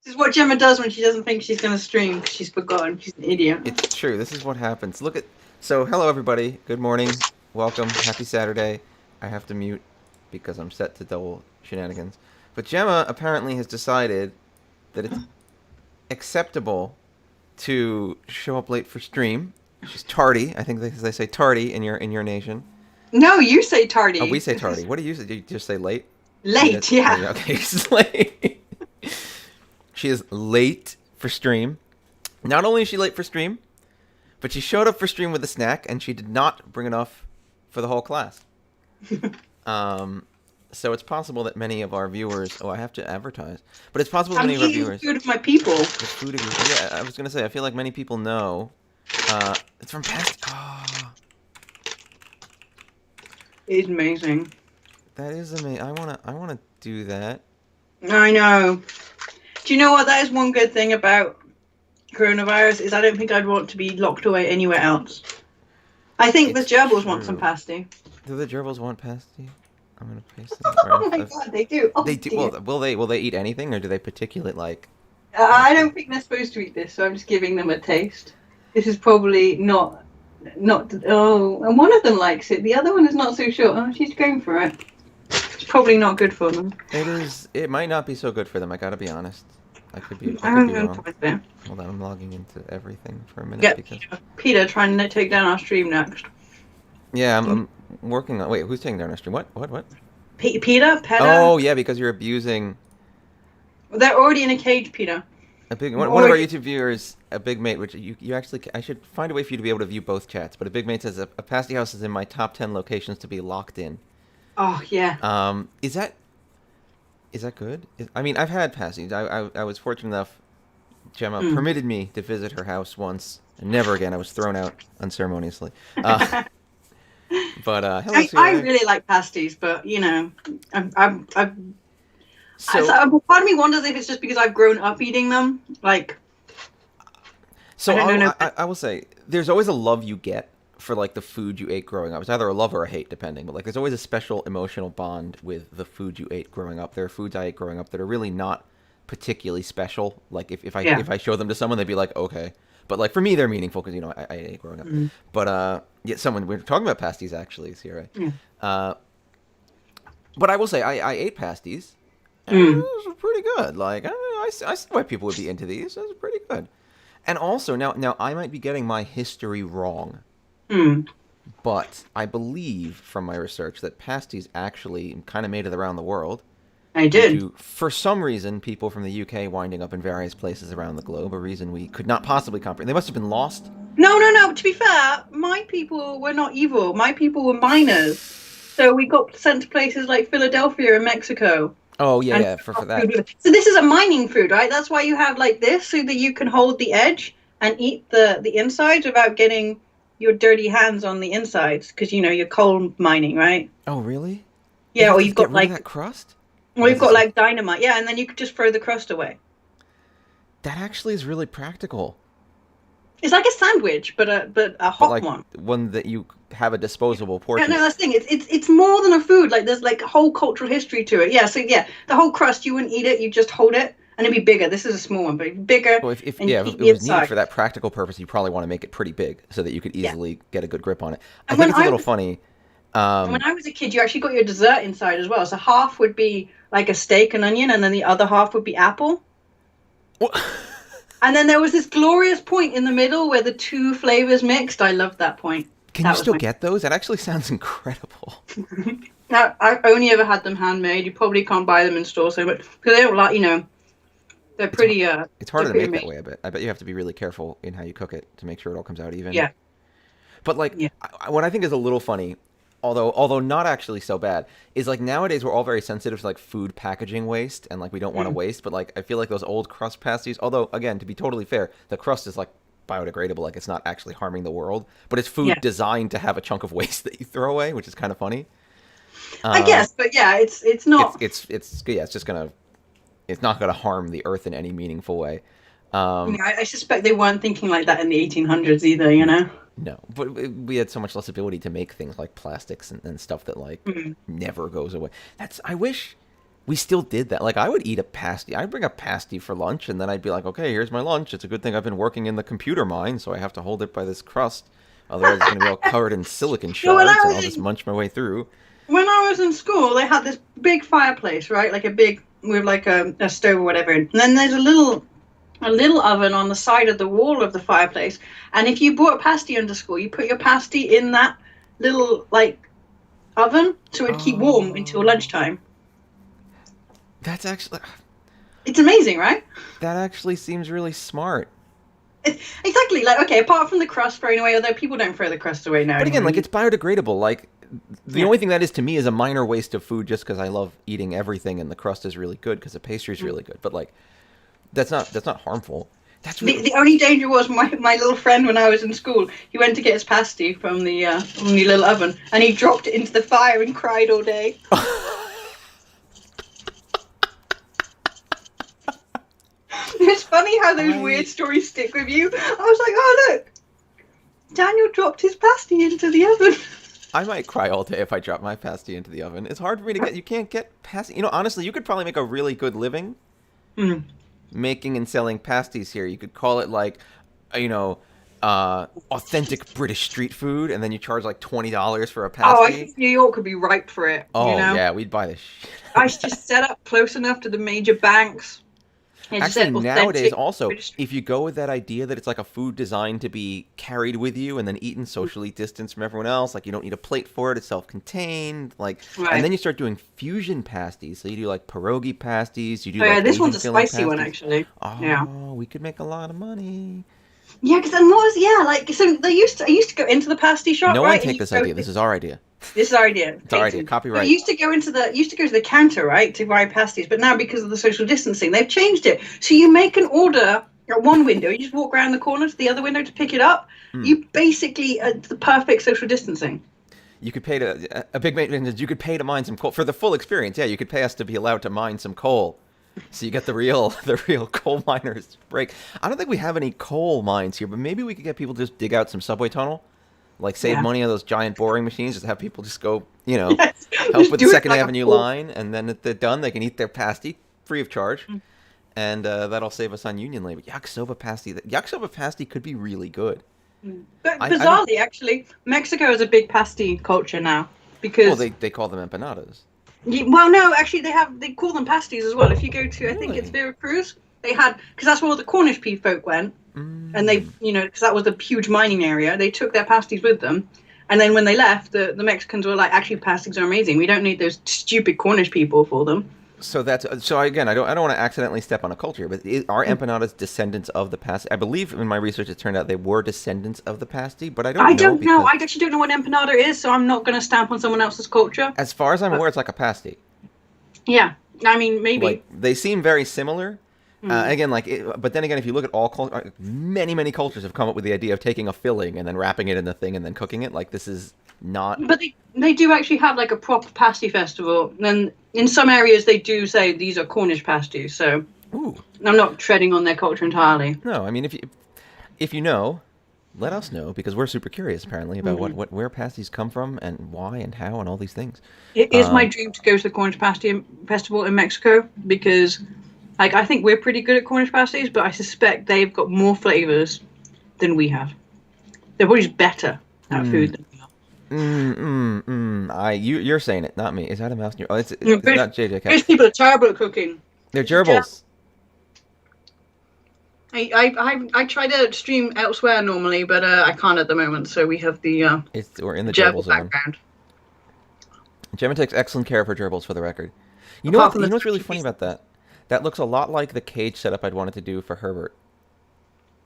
This is what Gemma does when she doesn't think she's going to stream because she's forgotten. She's an idiot. It's true. This is what happens. So hello everybody. Good morning. Welcome. Happy Saturday. I have to mute because I'm set to double shenanigans. But Gemma apparently has decided that it's acceptable to show up late for stream. She's tardy. I think they say tardy in your nation. No, you say tardy. Oh, we say tardy. What do you say? Do you just say late? Late, yeah. Oh, okay, she's late. She is late for stream. Not only is she late for stream, but she showed up for stream with a snack, and she did not bring enough for the whole class. So it's possible that many of our viewers... Oh, I have to advertise. But it's possible many of our viewers... food of my people. The food of you... Yeah, I was going to say, I feel like many people know... it's from past... Oh, It's amazing. that is amazing. I wanna do that. I know. Do you know what? That is one good thing about coronavirus is I don't think I'd want to be locked away anywhere else. I think the gerbils want some pasty. Do the gerbils want pasty? I'm gonna paste it. Oh my god, they do. Oh, They do. dear. Well, will they eat anything, or do they particulate like? I don't think they're supposed to eat this, so I'm just giving them a taste. This is probably not. Oh, and one of them likes it. The other one is not so sure. Oh, she's going for it. It's probably not good for them. It is. It might not be so good for them. I gotta be honest. I could be I'm wrong. going for it. Hold on, I'm logging into everything for a minute. Yep. Because... Peter trying to take down our stream next. Yeah, I'm working on. Wait, who's taking down our stream? What? Peter? Oh yeah, because you're abusing. They're already in a cage, Peter. One of our YouTube viewers, a big mate, which you actually, I should find a way for you to be able to view both chats. But a big mate says a pasty house is in my top 10 locations to be locked in. Oh yeah. Is that good? I mean, I've had pasties. I was fortunate enough. Gemma permitted me to visit her house once, and never again. I was thrown out unceremoniously. But hello, I really like pasties, but you know, part of me wonders if it's just because I've grown up eating them. Like, so I I will say, there's always a love you get for like the food you ate growing up. It's either a love or a hate, depending. But like, there's always a special emotional bond with the food you ate growing up. There are foods I ate growing up that are really not particularly special. Like if I show them to someone, they'd be like, okay. But like for me, they're meaningful because you know I ate growing up. But yeah, someone we were talking about pasties actually is here, right? But I will say I ate pasties. And those were pretty good. Like I see why people would be into these. Those are pretty good. And also now I might be getting my history wrong. But I believe from my research that pasties actually kind of made it around the world. I did. For some reason, people from the UK winding up in various places around the globe, a reason we could not possibly comprehend. They must have been lost. No. To be fair, my people were not evil. My people were miners. So we got sent to places like Philadelphia and Mexico. Oh, yeah, for that. So this is a mining food, right? That's why you have like this, so that you can hold the edge and eat the insides without getting your dirty hands on the insides, because you know you're coal mining, right? Oh, really? Yeah, or you've got like that crust. Or you've got like dynamite, yeah, and then you could just throw the crust away. That actually is really practical. It's like a sandwich, but a hot one. One that you have a disposable portion. No, that's the thing. It's more than a food. Like there's like a whole cultural history to it. Yeah, so yeah, the whole crust you wouldn't eat it. You just hold it, and it'd be bigger. This is a small one, but it'd be bigger. Well, if it was needed for that practical purpose, you probably want to make it pretty big so that you could easily get a good grip on it. I think it's a little funny. When I was a kid, you actually got your dessert inside as well. So half would be like a steak and onion, and then the other half would be apple. What? And then there was this glorious point in the middle where the two flavors mixed. I loved that point. Can you still get those? That actually sounds incredible. Now, I've only ever had them handmade. You probably can't buy them in stores so much because they don't like, you know, they're pretty. It's harder to make that way. I bet you have to be really careful in how you cook it to make sure it all comes out even. Yeah. But like, what I think is a little funny, although not actually so bad, is like nowadays we're all very sensitive to like food packaging waste and like we don't want to waste. But like I feel like those old crust pasties, although again to be totally fair, the crust is like biodegradable, like it's not actually harming the world, but it's food designed to have a chunk of waste that you throw away, which is kind of funny. I guess, but yeah, it's not. It's just gonna, it's not gonna harm the earth in any meaningful way. I suspect they weren't thinking like that in the 1800s either, you know? No, but we had so much less ability to make things like plastics and stuff that like never goes away. I wish we still did that. Like I would eat a pasty. I'd bring a pasty for lunch, and then I'd be like, okay, here's my lunch. It's a good thing I've been working in the computer mine, so I have to hold it by this crust. Otherwise, it's going to be all covered in silicon No, when shards, I and was I'll just munch my way through. when I was in school, they had this big fireplace, right? Like a big with like a stove or whatever. And then there's a little oven on the side of the wall of the fireplace. And if you brought a pasty into school, you put your pasty in that little like oven so it'd keep warm until lunchtime. That's actually It's amazing, right? that actually seems really smart. Exactly. Like, okay, apart from the crust thrown away, although people don't throw the crust away now. But again, anymore. like it's biodegradable. Like the only thing that is to me is a minor waste of food, just because I love eating everything, and the crust is really good because the pastry is really good. But like that's not harmful. That's really The only danger was my little friend when I was in school. He went to get his pasty from the little oven, and he dropped it into the fire and cried all day. It's funny how those weird stories stick with you. I was like, oh look, Daniel dropped his pasty into the oven. I might cry all day if I drop my pasty into the oven. It's hard for me to get. You can't get pasty. You know, honestly, you could probably make a really good living making and selling pasties here. You could call it like, you know, authentic British street food, and then you charge like $20 for a pasty. Oh, I think New York could be ripe for it. Oh, you know? yeah, we'd buy this shit. I just set up close enough to the major banks. Actually, nowadays also, if you go with that idea that it's like a food designed to be carried with you and then eaten socially distanced from everyone else, like you don't need a plate for it, it's self-contained, like, and then you start doing fusion pasties. So you do like pierogi pasties, you do like this Asian one's a filling spicy one, pasties. actually. Oh, Yeah. we could make a lot of money. Yeah, because then like, so I used to go into the pasty shop, No one right? take this idea. This is our idea. This is our idea. It's our idea. Copyright. I used to go to the counter, right, to buy pasties, but now because of the social distancing, they've changed it. So you make an order at one window, you just walk around the corner to the other window to pick it up. You basically the perfect social distancing. You could pay to a big maintenance. You could pay to mine some coal for the full experience. Yeah, you could pay us to be allowed to mine some coal, so you get the real coal miners break. I don't think we have any coal mines here, but maybe we could get people to just dig out some subway tunnel. Like, save money on those giant boring machines. Just have people just go, you know, help with the Second Avenue line. And then if they're done, they can eat their pasty free of charge. And that'll save us on union labor. Yakisoba pasty could be really good. But bizarrely, actually, Mexico has a big pasty culture now. Because they call them empanadas. Well, no, actually, they call them pasties as well. If you go to, I think it's Veracruz, because that's where all the Cornish folk went. And they, because that was a huge mining area, they took their pasties with them. And then when they left, the Mexicans were like, actually, pasties are amazing. We don't need those stupid Cornish people for them. So again, I don't want to accidentally step on a culture, but are empanadas descendants of the pasty? I believe in my research it turned out they were descendants of the pasty, but I don't know. I actually don't know what empanada is, so I'm not going to stamp on someone else's culture. As far as I'm aware, it's like a pasty. Yeah, I mean, maybe. Like, they seem very similar. Again, but then again, if you look at all cultures, many cultures have come up with the idea of taking a filling and then wrapping it in the thing and then cooking it. Like, this is not. But they do actually have like a proper pasty festival, and in some areas they do say these are Cornish pasties. So I'm not treading on their culture entirely. No, I mean, if you know, let us know, because we're super curious apparently about where pasties come from and why and how and all these things. It is my dream to go to the Cornish pasty festival in Mexico, because. Like, I think we're pretty good at Cornish pasties, but I suspect they've got more flavors than we have. They're probably just better at food than we are. You're saying it, not me. Is that a mouse in your... Oh, it's not JJ. British people are terrible at cooking. They're gerbils. I try to stream elsewhere normally, but I can't at the moment, so we have the... we're in the gerbil gerbil zone. background. Gemma takes excellent care of her gerbils, for the record. You know what's really funny about that? That looks a lot like the cage setup I'd wanted to do for Herbert.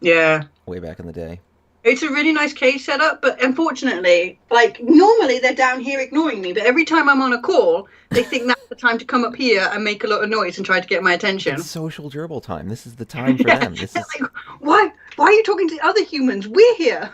Yeah. Way back in the day. It's a really nice cage setup, but unfortunately, like, normally they're down here ignoring me, but every time I'm on a call, they think that's the time to come up here and make a lot of noise and try to get my attention. It's social gerbil time. This is the time for them. This is like, why are you talking to other humans? We're here.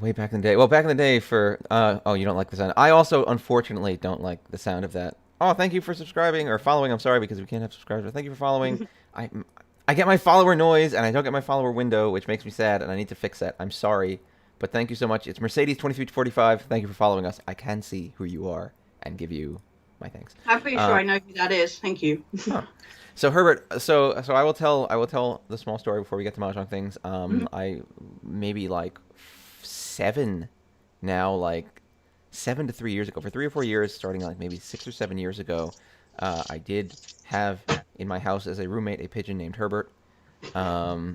Way back in the day. Well, back in the day for... you don't like the sound. I also, unfortunately, don't like the sound of that. Oh, thank you for subscribing, or following. I'm sorry, because we can't have subscribers. But thank you for following. I get my follower noise, and I don't get my follower window, which makes me sad, and I need to fix that. I'm sorry, but thank you so much. It's Mercedes 2345. Thank you for following us. I can see who you are and give you My thanks. I'm pretty sure I know who that is. Thank you. Huh. So Herbert, so I will tell the small story before we get to mahjong things. I maybe like 7 now, like 7 to 3 years ago, for 3 or 4 years, starting like maybe 6 or 7 years ago, I did have in my house as a roommate a pigeon named Herbert. She was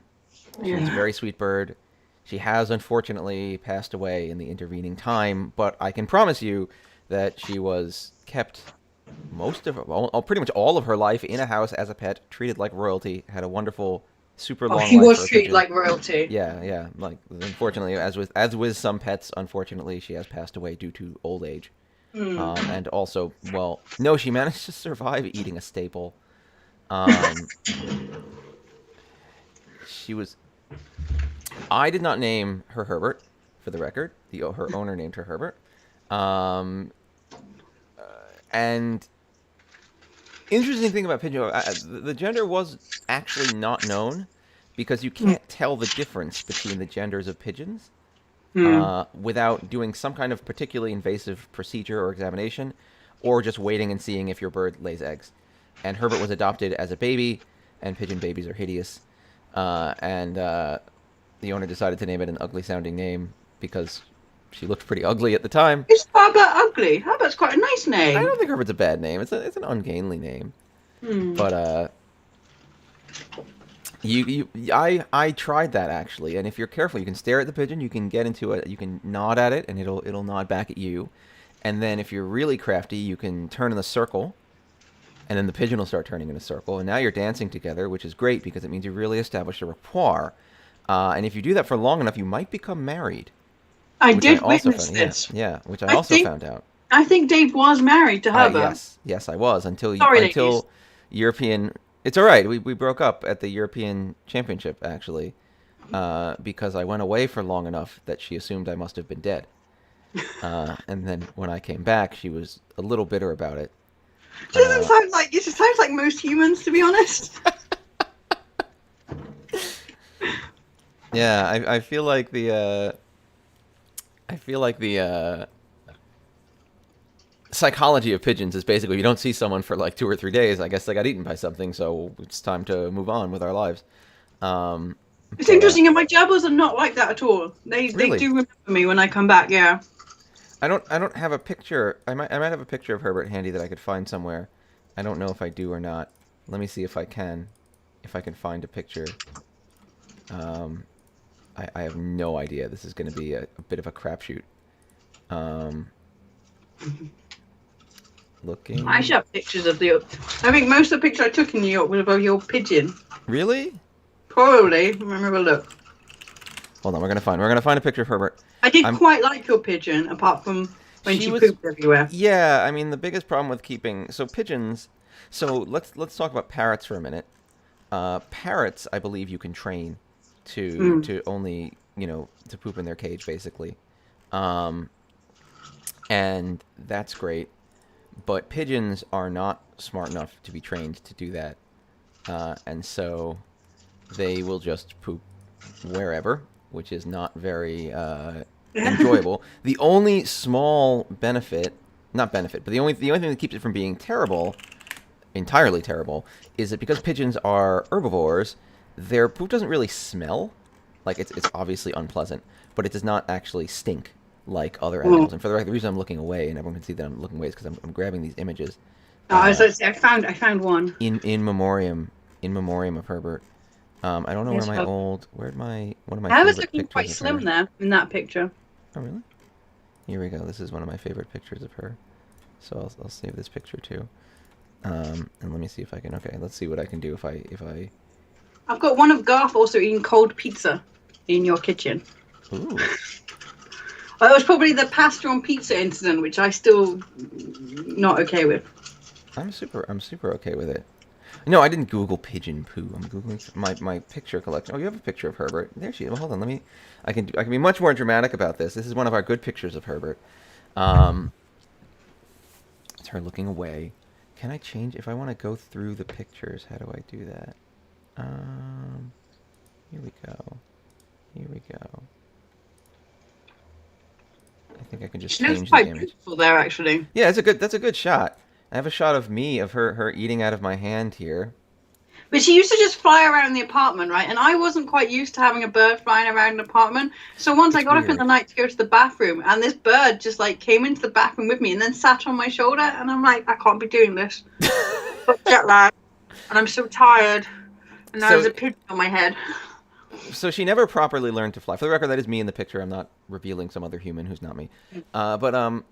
a very sweet bird. She has unfortunately passed away in the intervening time, but I can promise you that she was kept pretty much all of her life in a house as a pet, treated like royalty, had a wonderful, super long She life was for a treated pigeon. like royalty. Yeah, yeah. Like, unfortunately, as with some pets, unfortunately, she has passed away due to old age. And also, well, no, she managed to survive eating a staple. Um, she was. I did not name her Herbert, for the record. Her owner named her Herbert. Um, and interesting thing about pigeon, the gender was actually not known because you can't tell the difference between the genders of pigeons without doing some kind of particularly invasive procedure or examination, or just waiting and seeing if your bird lays eggs. And Herbert was adopted as a baby, and pigeon babies are hideous. And the owner decided to name it an ugly-sounding name because she looked pretty ugly at the time. Is Herbert ugly? Herbert's quite a nice I name. don't think Herbert's a bad name. It's an ungainly name. But I tried that actually, and if you're careful, you can stare at the pigeon, you can get into it, you can nod at it, and it'll nod back at you. And then if you're really crafty, you can turn in a circle, and then the pigeon will start turning in a circle, and now you're dancing together, which is great because it means you've really established a rapport. And if you do that for long enough, you might become married. I did witness this. Yeah, which I also found out. I think Dave was married to Herbert. Yes, I was until Sorry, European. It's all right. We broke up at the European Championship actually, because I went away for long enough that she assumed I must have been dead. And then when I came back, she was a little bitter about it. It sounds like most humans, to be honest. Yeah, I feel like the psychology of pigeons is basically you don't see someone for like 2 or 3 days. I guess they got eaten by something, so it's time to move on with our lives. It's interesting, and my jabbers are not like that at all. They Really? do remember me when I come back. Yeah. I don't have a picture. I might have a picture of Herbert handy that I could find somewhere. I don't know if I do or not. Let me see if I can find a picture. I have no idea. This is going to be a bit of a crapshoot. Looking. I should have pictures of the. I think most of the pictures I took in New York was of your pigeon. Really? Probably. Let me have a look. Hold on, we're gonna find a picture of Herbert. I did quite like your pigeon, apart from when she pooped everywhere. Yeah, I mean the biggest problem with keeping pigeons. So let's talk about parrots for a minute. Parrots, I believe you can train to only to poop in their cage basically, and that's great. But pigeons are not smart enough to be trained to do that, and so they will just poop wherever, which is not very enjoyable. The only small benefit, not benefit, but the only thing that keeps it from being terrible, entirely terrible, is that because pigeons are herbivores, their poop doesn't really smell. Like it's obviously unpleasant, but it does not actually stink like other animals. And for the record, the reason I'm looking away and everyone can see that I'm looking away is because I'm grabbing these images. I found one in memoriam of Herbert. I don't know where my one of my I was favorite looking quite pictures of slim her. there in that picture. Oh really? Here we go. This is one of my favorite pictures of her. So I'll save this picture too. And let me see if I can. Okay, let's see what I can do if I. I've got one of Garth also eating cold pizza in your kitchen. Ooh. Well, it was probably the pasta on pizza incident, which I still not okay with. I'm super okay with it. No, I didn't Google pigeon poo. I'm Googling my picture collection. Oh, you have a picture of Herbert. There she is. Well, hold on. I can be much more dramatic about this. This is one of our good pictures of Herbert. It's her looking away. Can I change if I want to go through the pictures? How do I do that? Here we go. I think I can just She looks change the quite image. beautiful there, actually. Yeah, that's a good shot. I have a shot of her eating out of my hand here. But she used to just fly around the apartment, right? And I wasn't quite used to having a bird flying around an apartment. So once I It's got up in the weird. night to go to the bathroom, and this bird just like came into the bathroom with me and then sat on my shoulder, and I'm like, I can't be doing this. Got jet lag, and I'm so tired. And now there's So a pigeon on my head. so she never properly learned to fly. For the record, that is me in the picture. I'm not revealing some other human who's not me. But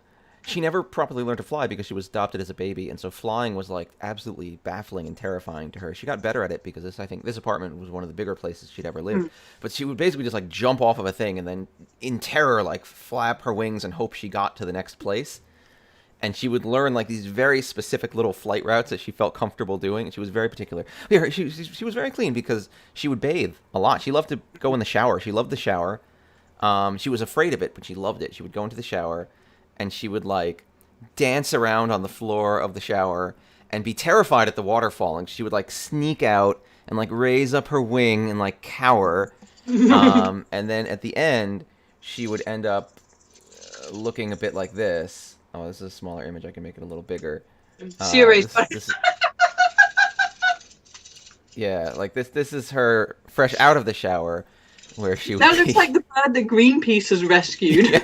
she never properly learned to fly because she was adopted as a baby, and so flying was like absolutely baffling and terrifying to her. She got better at it because I think this apartment was one of the bigger places she'd ever lived. But she would basically just like jump off of a thing and then, in terror, like flap her wings and hope she got to the next place. And she would learn like these very specific little flight routes that she felt comfortable doing. And she was very particular. Yeah, she was very clean because she would bathe a lot. She loved to go in the shower. She loved the shower. She was afraid of it, but she loved it. She would go into the shower, and she would like dance around on the floor of the shower and be terrified at the water falling. She would like sneak out and like raise up her wing and like cower. And then at the end, she would end up looking a bit like this. Oh, this is a smaller image. I can make it a little bigger. Serious. Yeah, like this is her fresh out of the shower, where she would That looks like the bird that Greenpeace has rescued. Yeah.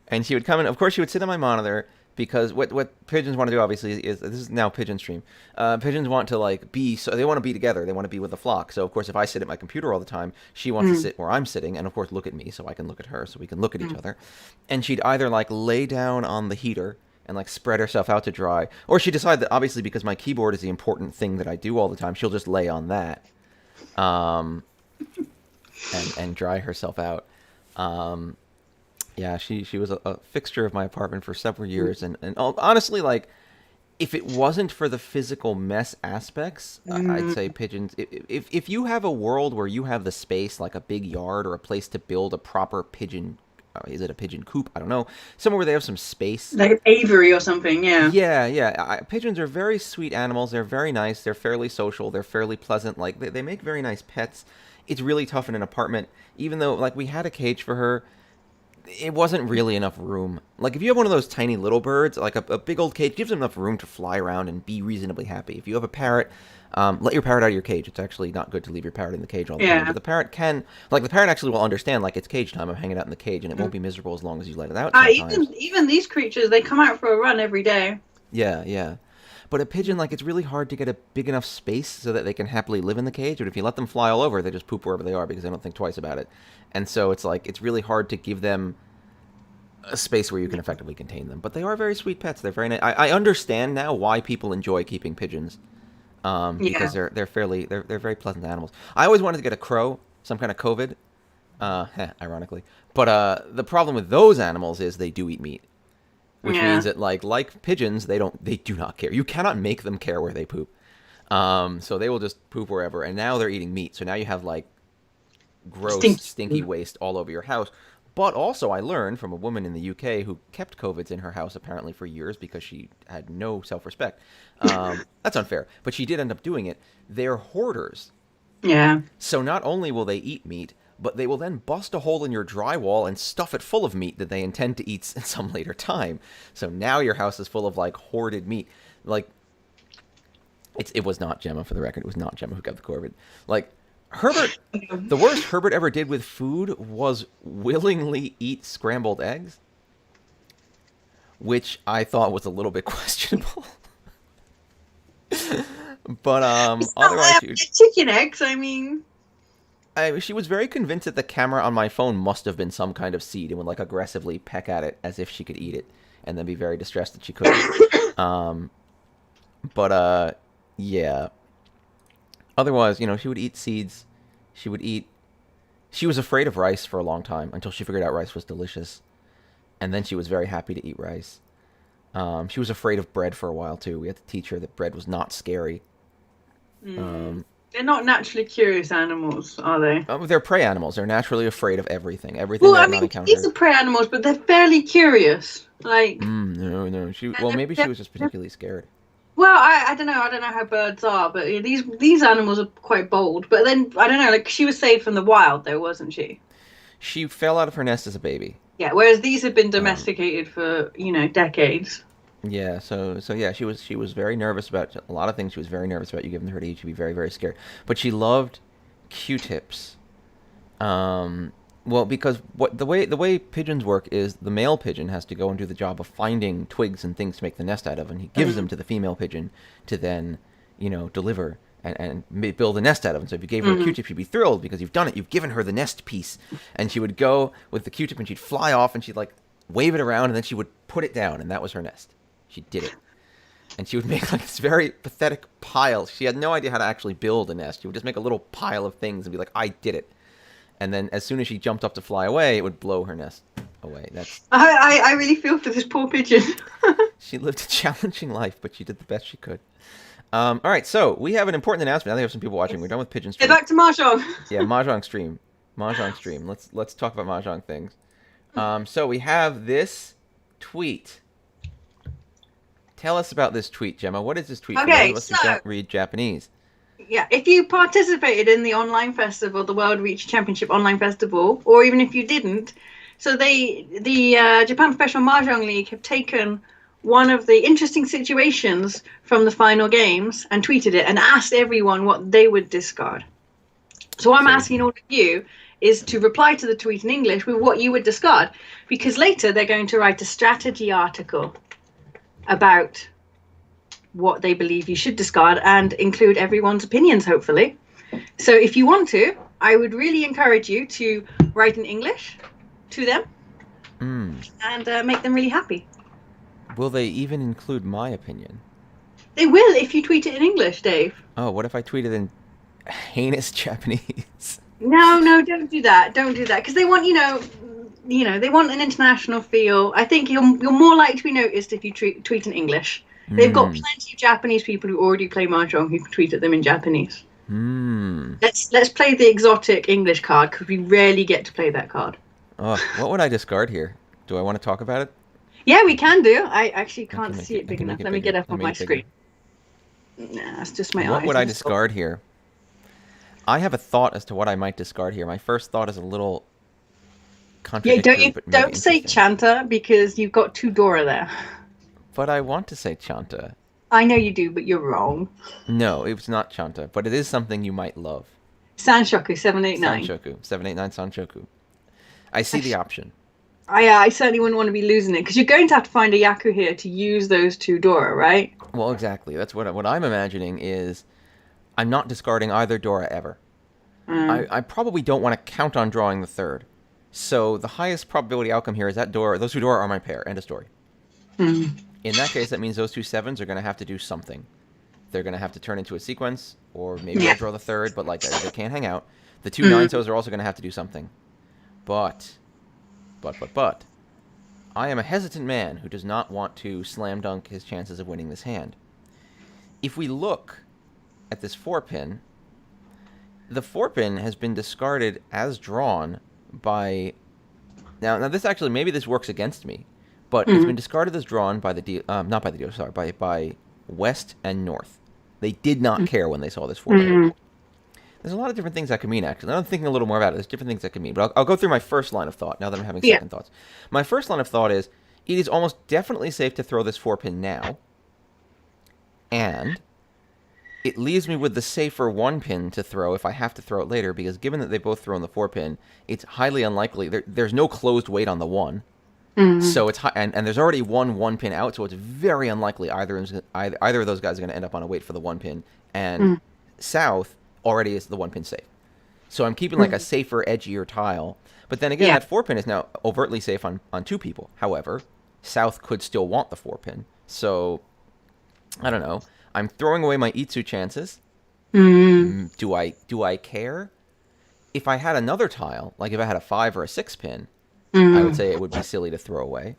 And she would come in. Of course, she would sit on my monitor because what pigeons want to do, obviously, is this is now pigeon stream. Pigeons want to like be, so they want to be together. They want to be with the flock. So of course, if I sit at my computer all the time, she wants to sit where I'm sitting, and of course, look at me so I can look at her, so we can look at each other. And she'd either like lay down on the heater and like spread herself out to dry, or she decide that obviously because my keyboard is the important thing that I do all the time, she'll just lay on that, and dry herself out. Yeah, she was a fixture of my apartment for several years, and honestly, like, if it wasn't for the physical mess aspects, I'd say pigeons. If you have a world where you have the space, like a big yard or a place to build a proper pigeon, is it a pigeon coop? I don't know. Somewhere where they have some space. Like an aviary or something, yeah. Yeah. Pigeons are very sweet animals. They're very nice. They're fairly social. They're fairly pleasant. Like, they make very nice pets. It's really tough in an apartment, even though, like, we had a cage for her. It wasn't really enough room. Like, if you have one of those tiny little birds, like a big old cage gives them enough room to fly around and be reasonably happy. If you have a parrot, let your parrot out of your cage. It's actually not good to leave your parrot in the cage all the time. But the parrot can, like, the parrot actually will understand, like, it's cage time. I'm hanging out in the cage, and it won't be miserable as long as you let it out sometimes. Even these creatures, they come out for a run every day. Yeah. But a pigeon, like, it's really hard to get a big enough space so that they can happily live in the cage. But if you let them fly all over, they just poop wherever they are because they don't think twice about it. And so it's like, it's really hard to give them a space where you can effectively contain them. But they are very sweet pets. They're very nice. I understand now why people enjoy keeping pigeons, because they're very pleasant animals. I always wanted to get a crow, some kind of COVID, ironically. But the problem with those animals is they do eat meat, which means that like pigeons, they do not care. You cannot make them care where they poop. So they will just poop wherever. And now they're eating meat. So now you have like gross, stinky waste all over your house. But also, I learned from a woman in the UK who kept COVIDs in her house apparently for years because she had no self-respect. That's unfair, but she did end up doing it. They're hoarders. Yeah. So not only will they eat meat, but they will then bust a hole in your drywall and stuff it full of meat that they intend to eat at some later time. So now your house is full of like hoarded meat. Like, it was not Gemma, for the record. It was not Gemma who got the COVID. Like, Herbert, the worst Herbert ever did with food was willingly eat scrambled eggs, which I thought was a little bit questionable. But otherwise, chicken eggs. I mean, she was very convinced that the camera on my phone must have been some kind of seed and would like aggressively peck at it as if she could eat it, and then be very distressed that she couldn't. Yeah. Otherwise, she would eat seeds. She was afraid of rice for a long time until she figured out rice was delicious. And then she was very happy to eat rice. She was afraid of bread for a while, too. We had to teach her that bread was not scary. They're not naturally curious animals, are they? They're prey animals. They're naturally afraid of everything. Everything Well, I mean, these are prey animals, but they're fairly curious. Like, no. Maybe she was just particularly scared. Well, I don't know. I don't know how birds are, but these animals are quite bold. But then I don't know. Like, she was saved from the wild, though, wasn't she? She fell out of her nest as a baby. Yeah, whereas these have been domesticated for, decades. Yeah, so yeah, she was very nervous about a lot of things. She was very nervous about you giving her to eat. She'd be very, very scared. But she loved Q-tips. Well, because the way pigeons work is the male pigeon has to go and do the job of finding twigs and things to make the nest out of, and he gives them to the female pigeon to then, deliver and build a nest out of. And so if you gave her a Q-tip, she'd be thrilled because you've done it. You've given her the nest piece, and she would go with the Q-tip and she'd fly off and she'd like wave it around and then she would put it down, and that was her nest. She did it. And she would make like this very pathetic pile. She had no idea how to actually build a nest. She would just make a little pile of things and be like, I did it. And then as soon as she jumped up to fly away, it would blow her nest away. I really feel for this poor pigeon. She lived a challenging life, but she did the best she could. All right, so we have an important announcement. I think we have some people watching. We're done with Pigeon Stream. Get back to Mahjong. Yeah, Mahjong Stream. Mahjong Stream. Let's talk about Mahjong things. So we have this tweet. Tell us about this tweet, Gemma. What is this tweet? Okay, for those of us who don't read Japanese. Yeah, if you participated in the online festival, the World Riichi Championship online festival, or even if you didn't, so the Japan Professional Mahjong League have taken one of the interesting situations from the final games and tweeted it and asked everyone what they would discard. So what I'm asking all of you is to reply to the tweet in English with what you would discard, because later they're going to write a strategy article about what they believe you should discard and include everyone's opinions, hopefully. So if you want to, I would really encourage you to write in English to them and make them really happy. Will they even include my opinion? They will if you tweet it in English, Dave. Oh, what if I tweeted in heinous Japanese? No, don't do that. Don't do that, because they want, they want an international feel. I think you're more likely to be noticed if you tweet in English. They've got plenty of Japanese people who already play Mahjong who can tweet at them in Japanese. Let's play the exotic English card, because we rarely get to play that card. Oh, what would I discard here? Do I want to talk about it? Yeah, we can do. I actually can't see it big enough. Let me get up on my screen. Nah, it's just my eyes. What would I discard here? I have a thought as to what I might discard here. My first thought is a little contradictory. Yeah, don't say Chanta, because you've got 2 Dora there. But I want to say Chanta. I know you do, but you're wrong. No, it was not Chanta, but it is something you might love. Sanshoku 789. Sanshoku 789 Sanshoku. I see the option. I certainly wouldn't want to be losing it, because you're going to have to find a Yaku here to use those 2 Dora, right? Well, exactly. That's what I'm imagining is I'm not discarding either Dora ever. I probably don't want to count on drawing the 3rd. So the highest probability outcome here is that Dora. Those 2 Dora are my pair. End of story. In that case, that means those 2 7s are going to have to do something. They're going to have to turn into a sequence, or maybe I'll draw the 3rd, but like they can't hang out. The 2 9-sos are also going to have to do something. But, I am a hesitant man who does not want to slam dunk his chances of winning this hand. If we look at this 4-pin, the 4-pin has been discarded as drawn by... Now this actually, maybe this works against me, but it's been discarded as drawn by not by the dealer, sorry, by West and North. They did not care when they saw this 4-pin. There's a lot of different things that could mean, actually. I'm thinking a little more about it. There's different things that could mean. But I'll go through my first line of thought now that I'm having second thoughts. My first line of thought is, it is almost definitely safe to throw this 4-pin now. And it leaves me with the safer 1-pin to throw if I have to throw it later, because given that they both throw in the 4-pin, it's highly unlikely. There's no closed weight on the 1. So it's high, and there's already 1-pin out, so it's very unlikely either of those guys are going to end up on a wait for the 1-pin. And South already is the 1-pin safe. So I'm keeping like a safer, edgier tile. But then again, that 4-pin is now overtly safe on 2 people. However, South could still want the 4-pin. So, I don't know. I'm throwing away my Itsu chances. Do I care? If I had another tile, like if I had a 5 or a 6-pin, I would say it would be silly to throw away.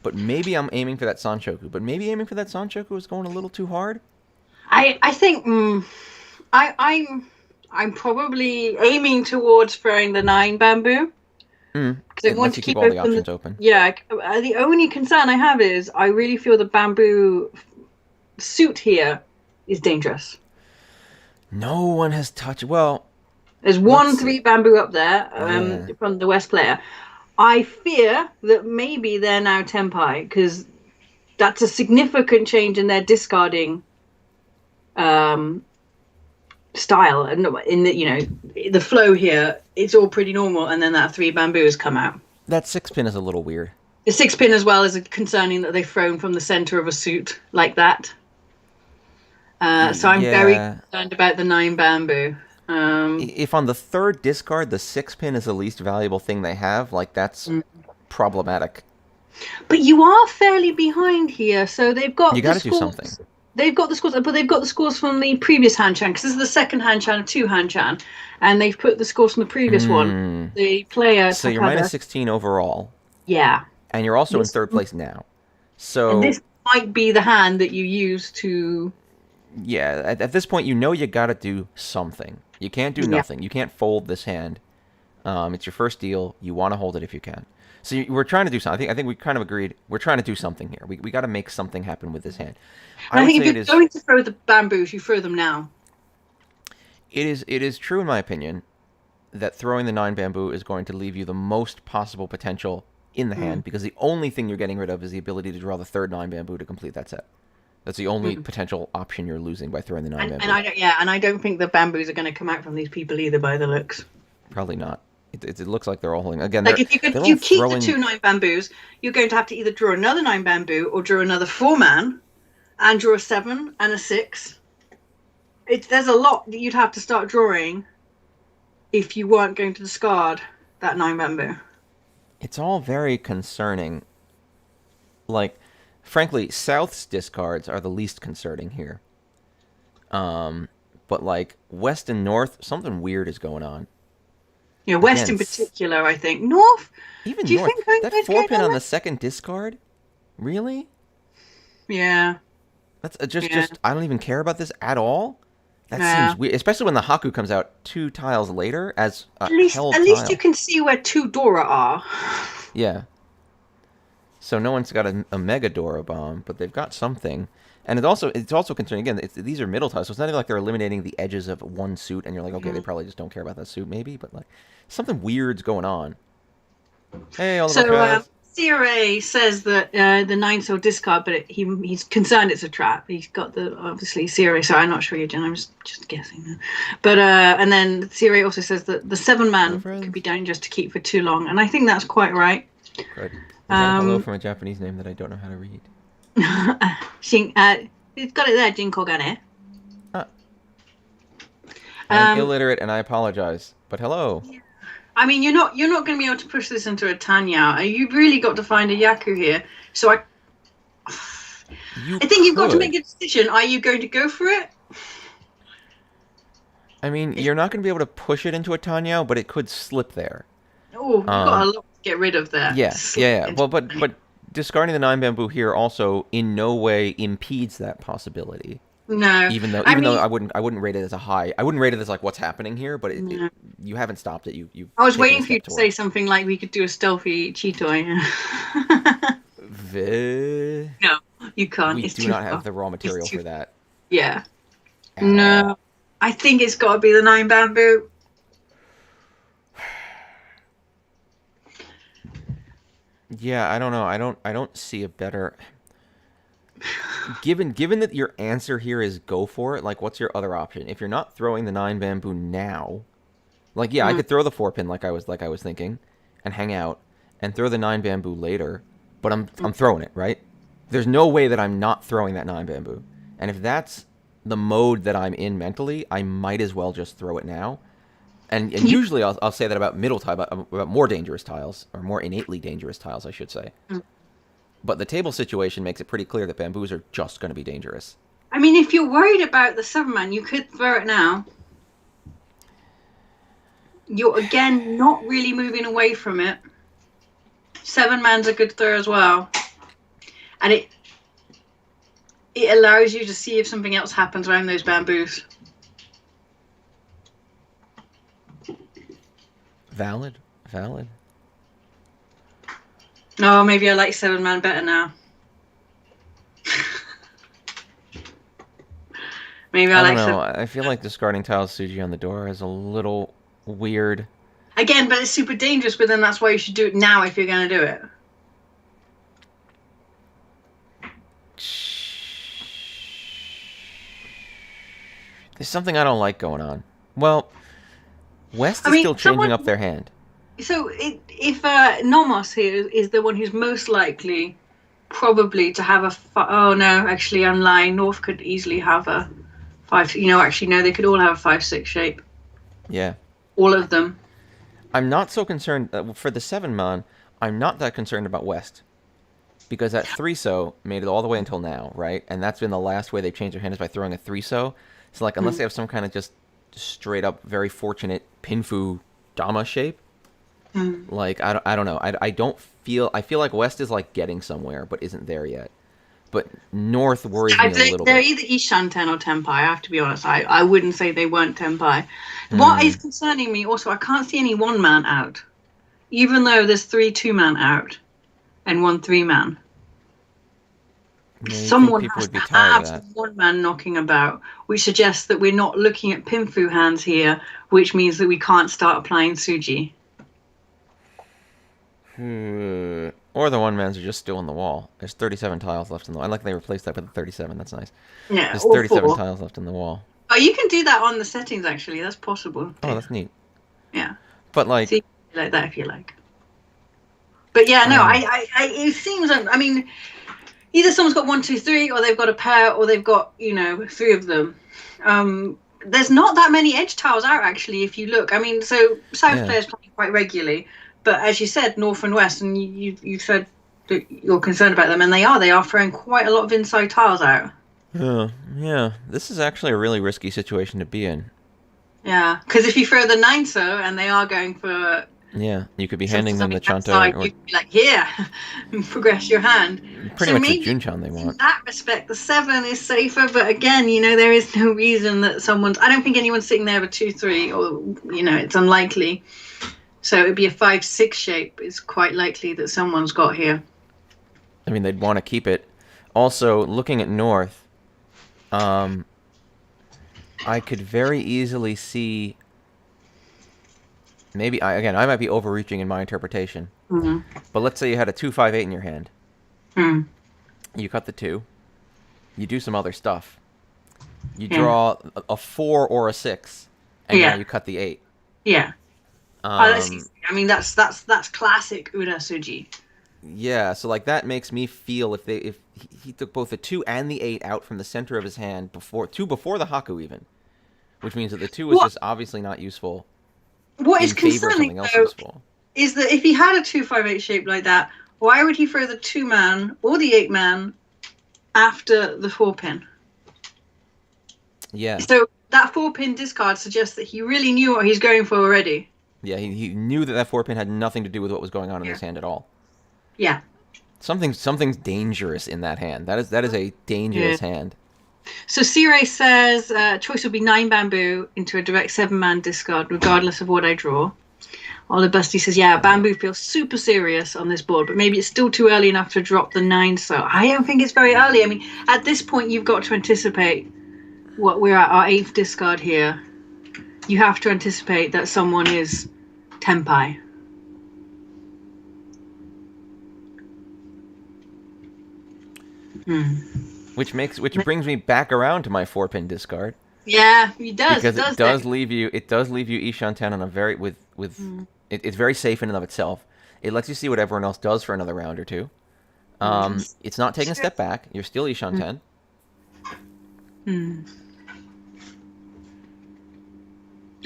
But maybe I'm aiming for that Sanshoku. But maybe aiming for that Sanshoku is going a little too hard. I think... I'm probably aiming towards throwing the 9 bamboo. Because I want to keep all the options open. Yeah, the only concern I have is I really feel the bamboo suit here is dangerous. No one has touched... Well... There's 3 bamboo up there from the West player. I fear that maybe they're now Tenpai, because that's a significant change in their discarding um, style. And in the flow here, it's all pretty normal, and then that 3 bamboos come out. That 6-pin is a little weird. The 6-pin as well is concerning that they've thrown from the center of a suit like that. So I'm very Yeah. concerned about the 9 bamboo. If on the 3rd discard the 6-pin is the least valuable thing they have, like that's problematic. But you are fairly behind here, so they've got You the got to do scores. something. They've got the scores, but they've got the scores from the previous Hanchan, because this is the second Hanchan of 2 Hanchan, and they've put the scores from the previous one. The player. So you're minus 16 overall. Yeah. And you're also in 3rd place now. So. And this might be the hand that you use to. Yeah, at this point, you know you got to do something. You can't do nothing. You can't fold this hand. It's your first deal. You want to hold it if you can. So we're trying to do something. I think we kind of agreed. We're trying to do something here. We got to make something happen with this hand. I think if you're going to throw the bamboos, you throw them now. It is true, in my opinion, that throwing the 9 bamboo is going to leave you the most possible potential in the hand, because the only thing you're getting rid of is the ability to draw the 3rd 9 bamboo to complete that set. That's the only potential option you're losing by throwing the 9 bamboo. And I don't think the bamboos are going to come out from these people either, by the looks. Probably not. It looks like they're all holding. Again, like if you keep the 2 9 bamboos, you're going to have to either draw another 9 bamboo or draw another 4-man, and draw a 7 and a 6. There's a lot that you'd have to start drawing if you weren't going to discard that 9 bamboo. It's all very concerning. Like, frankly, South's discards are the least concerning here. But like West and North, something weird is going on. Yeah, West in particular, I think. North? Even North. That 4-pin on the 2nd discard? Really? Yeah. That's just I don't even care about this at all. That seems weird, especially when the Haku comes out 2 tiles later as a held tile. At least you can see where 2 Dora are. Yeah. So no one's got a Mega Dora bomb, but they've got something. And it's also concerning, again, these are middle tiles, so it's not even like they're eliminating the edges of one suit, and you're like, okay, they probably just don't care about that suit, maybe, but like, something weird's going on. Hey, all the guys. CRA says that the 9 still discard, but he's concerned it's a trap. He's got the, obviously, CRA, so I'm not sure you're doing, I'm just guessing. But, and then CRA also says that the 7-man could be dangerous to keep for too long, and I think that's quite right. Good. Hello from a Japanese name that I don't know how to read. It's got it there, Jinkogane. I'm illiterate, and I apologize. But hello. I mean, you're not going to be able to push this into a Tanya. You've really got to find a Yaku here. So I think you've got to make a decision. Are you going to go for it? I mean, you're not going to be able to push it into a Tanya, but it could slip there. Oh, you've got a lot to get rid of there. Yeah. Well, but discarding the 9 bamboo here also in no way impedes that possibility. No. Even though I wouldn't rate it as a high. I wouldn't rate it as like what's happening here, but you haven't stopped it. You. I was waiting for you to say something like we could do a stealthy Cheetoy. No, you can't. We do not have the raw material for that. Yeah. No. I think it's got to be the 9 bamboo. Yeah, I don't know. I don't see a better. Given that your answer here is go for it, like what's your other option? If you're not throwing the 9 bamboo now, like I could throw the 4-pin like I was thinking, and hang out, and throw the 9 bamboo later, but I'm throwing it, right? There's no way that I'm not throwing that 9 bamboo, and if that's the mode that I'm in mentally, I might as well just throw it now. And usually I'll say that about middle tile, about more dangerous tiles, or more innately dangerous tiles, I should say. But the table situation makes it pretty clear that bamboos are just going to be dangerous. I mean, if you're worried about the 7-man, you could throw it now. You're, again, not really moving away from it. 7-man's a good throw as well. And it allows you to see if something else happens around those bamboos. Valid. Oh, maybe I like 7-man better now. Maybe I don't know. I feel like discarding tiles Suji on the door is a little weird. Again, but it's super dangerous, but then that's why you should do it now if you're going to do it. There's something I don't like going on. Well, West is still changing up their hand. So if Nomos here is the one who's most likely probably to have a... Oh, no, actually, I'm lying. North could easily have a 5... You know, actually, no, they could all have a 5-6 shape. Yeah. All of them. I'm not so concerned... for the 7-man, I'm not that concerned about West. Because that 3-so made it all the way until now, right? And that's been the last way they've changed their hand is by throwing a 3-so. So, like, unless they have some kind of just straight up very fortunate Pinfu Dama shape, like, I don't know. I don't feel... I feel like West is, like, getting somewhere, but isn't there yet. But North worries me a little bit. They're either Ishanten or Tenpai, I have to be honest. I wouldn't say they weren't Tenpai. What is concerning me also, I can't see any 1-man out. Even though there's 3 2-man out and 1 3-man. Yeah, Someone has to have 1-man knocking about, which suggests that we're not looking at Pinfu hands here, which means that we can't start applying Tsuji. Or the 1-mans are just still on the wall. There's 37 tiles left in the wall. I like they replaced that with the 37. That's nice. Yeah, there's 37 tiles left in the wall. Oh, you can do that on the settings, actually. That's possible. Oh, that's neat. Yeah. But, like... See, like that if you like. But, yeah, no, it seems... I mean... Either someone's got 1, 2, 3, or they've got a pair, or they've got, 3 of them. There's not that many edge tiles out, actually, if you look. I mean, so South players play quite regularly, but as you said, North and West, and you said that you're concerned about them, and they are throwing quite a lot of inside tiles out. Yeah. This is actually a really risky situation to be in. Yeah, because if you throw the 9-so, and they are going for... Yeah, you could be handing them the Chanto. You could be like, here, progress your hand. Pretty much the Junchan they want. In that respect, the 7 is safer, but again, there is no reason that someone's... I don't think anyone's sitting there with 2-3, or, it's unlikely. So it'd be a 5-6 shape. It's quite likely that someone's got here. I mean, they'd want to keep it. Also, looking at North, I could very easily see... Maybe, I might be overreaching in my interpretation. But let's say you had a 2-5-8 in your hand. You cut the 2. You do some other stuff. You draw a 4 or a 6. And now you cut the 8. Yeah. That's easy. I mean, that's classic Ura Suji. Yeah, so like that makes me feel if he took both the 2 and the 8 out from the center of his hand before the Haku even. Which means that the 2 is just obviously not useful. What is concerning, though, is that if he had a 2-5-8 shape like that, why would he throw the 2-man or the 8-man after the 4-pin? Yeah. So that 4-pin discard suggests that he really knew what he's going for already. Yeah, he knew that 4-pin had nothing to do with what was going on in his hand at all. Yeah. Something's dangerous in that hand. That is a dangerous hand. So Sire says choice would be 9 bamboo into a direct 7-man discard, regardless of what I draw. Oliver Busty says, yeah, bamboo feels super serious on this board, but maybe it's still too early enough to drop the 9. So I don't think it's very early. I mean, at this point, you've got to anticipate what we're at our 8th discard here. You have to anticipate that someone is Tenpai. Which brings me back around to my 4-pin discard. Yeah, it does. Because it does leave you Ishanten on a very it's very safe in and of itself. It lets you see what everyone else does for another round or two. It's not taking a step back. You're still Ishanten.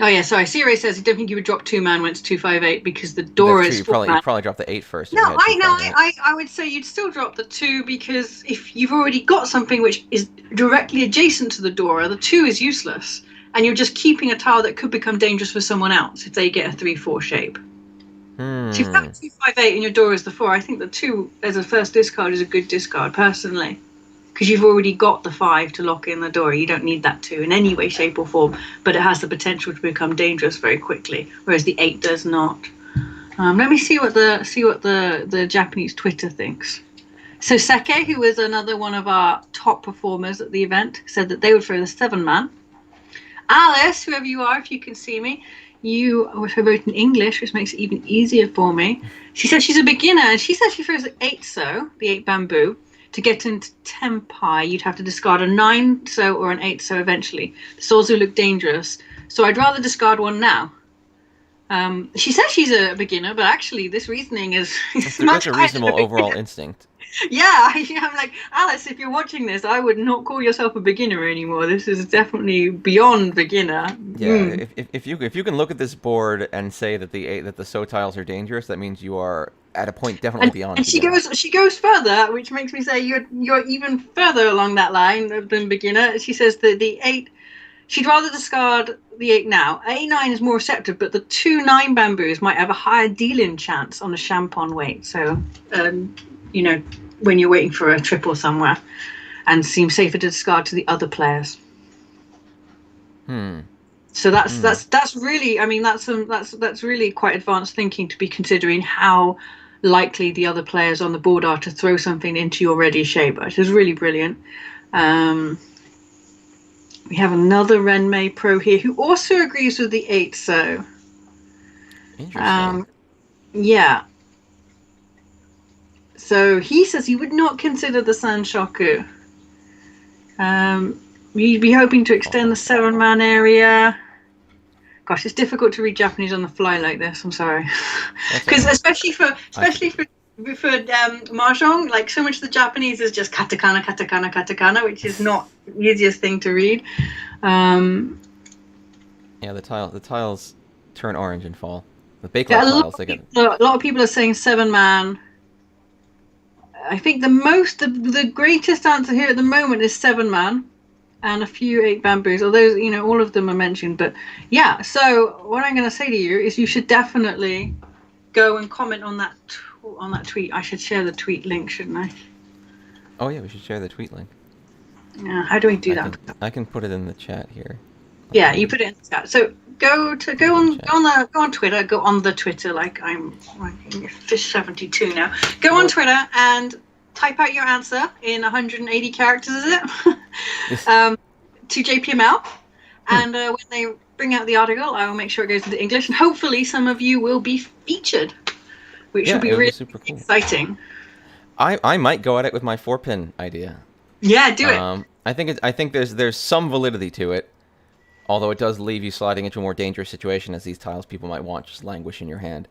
Oh yeah, sorry. Siri says he don't think you would drop 2-man when it's 2-5-8 because the door is. You probably drop the 8 first. No, I would say you'd still drop the 2 because if you've already got something which is directly adjacent to the door, the 2 is useless, and you're just keeping a tile that could become dangerous for someone else if they get a 3-4 shape. So if you've got 2-5-8 and your door is the 4, I think the 2 as a first discard is a good discard personally. Because you've already got the 5 to lock in the door. You don't need that 2 in any way, shape, or form. But it has the potential to become dangerous very quickly, whereas the 8 does not. Let me see what the Japanese Twitter thinks. So Seke, who was another one of our top performers at the event, said that they would throw the 7-man. Alice, whoever you are, if you can see me, which I wrote in English, which makes it even easier for me. She says she's a beginner, and she says she throws an 8-so, the 8 bamboo. To get into Tenpai, you'd have to discard a 9-so or an 8-so eventually. This also look dangerous, so I'd rather discard one now. She says she's a beginner, but actually this reasoning is much That's a reasonable overall instinct. Yeah, I'm like, Alice, if you're watching this, I would not call yourself a beginner anymore. This is definitely beyond beginner. Yeah, if you can look at this board and say that the so tiles are dangerous, that means you are at a point definitely beyond. And she goes further, which makes me say you're even further along that line than beginner. She says that the 8, she'd rather discard the 8 now. A9 is more receptive, but the 2 9 bamboos might have a higher deal-in chance on the champon weight. So, when you're waiting for a triple somewhere, and seems safer to discard to the other players. So that's really, I mean, that's really quite advanced thinking to be considering how likely the other players on the board are to throw something into your ready shape, which is really brilliant. We have another Renmei Pro here who also agrees with the 8-so. Interesting. Yeah. So he says he would not consider the Sanshoku. You'd be hoping to extend the 7-man area. Gosh, it's difficult to read Japanese on the fly like this. I'm sorry, because especially for mahjong, like so much of the Japanese is just katakana, katakana, katakana, which is not the easiest thing to read. Yeah, the tiles turn orange and fall. The bakelite tiles, a lot of people are saying 7-man. I think the greatest answer here at the moment is 7-man. And a few 8 bamboos, although all of them are mentioned. But yeah, so what I'm going to say to you is you should definitely go and comment on that tweet. I should share the tweet link, shouldn't I? Oh yeah, we should share the tweet link. Yeah, how do we do that? I can put it in the chat here. Yeah, you put it in the chat. So go on Twitter. Go on the Twitter, like I'm Fish 72 now. Go on Twitter and type out your answer in 180 characters, is it? To JPML. And when they bring out the article, I will make sure it goes into English. And hopefully some of you will be featured, which will be really super cool. Exciting. I might go at it with my 4-pin idea. Yeah, do it. I think there's some validity to it, although it does leave you sliding into a more dangerous situation, as these tiles people might want just languish in your hand.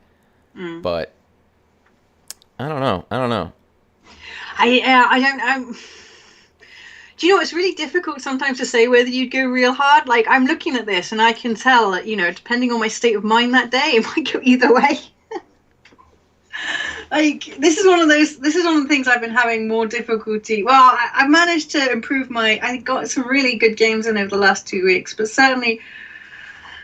But I don't know. I don't. Do you know, it's really difficult sometimes to say whether you'd go real hard. Like, I'm looking at this and I can tell that, depending on my state of mind that day, it might go either way. This is one of the things I've been having more difficulty. Well, I've managed to improve I got some really good games in over the last 2 weeks, but certainly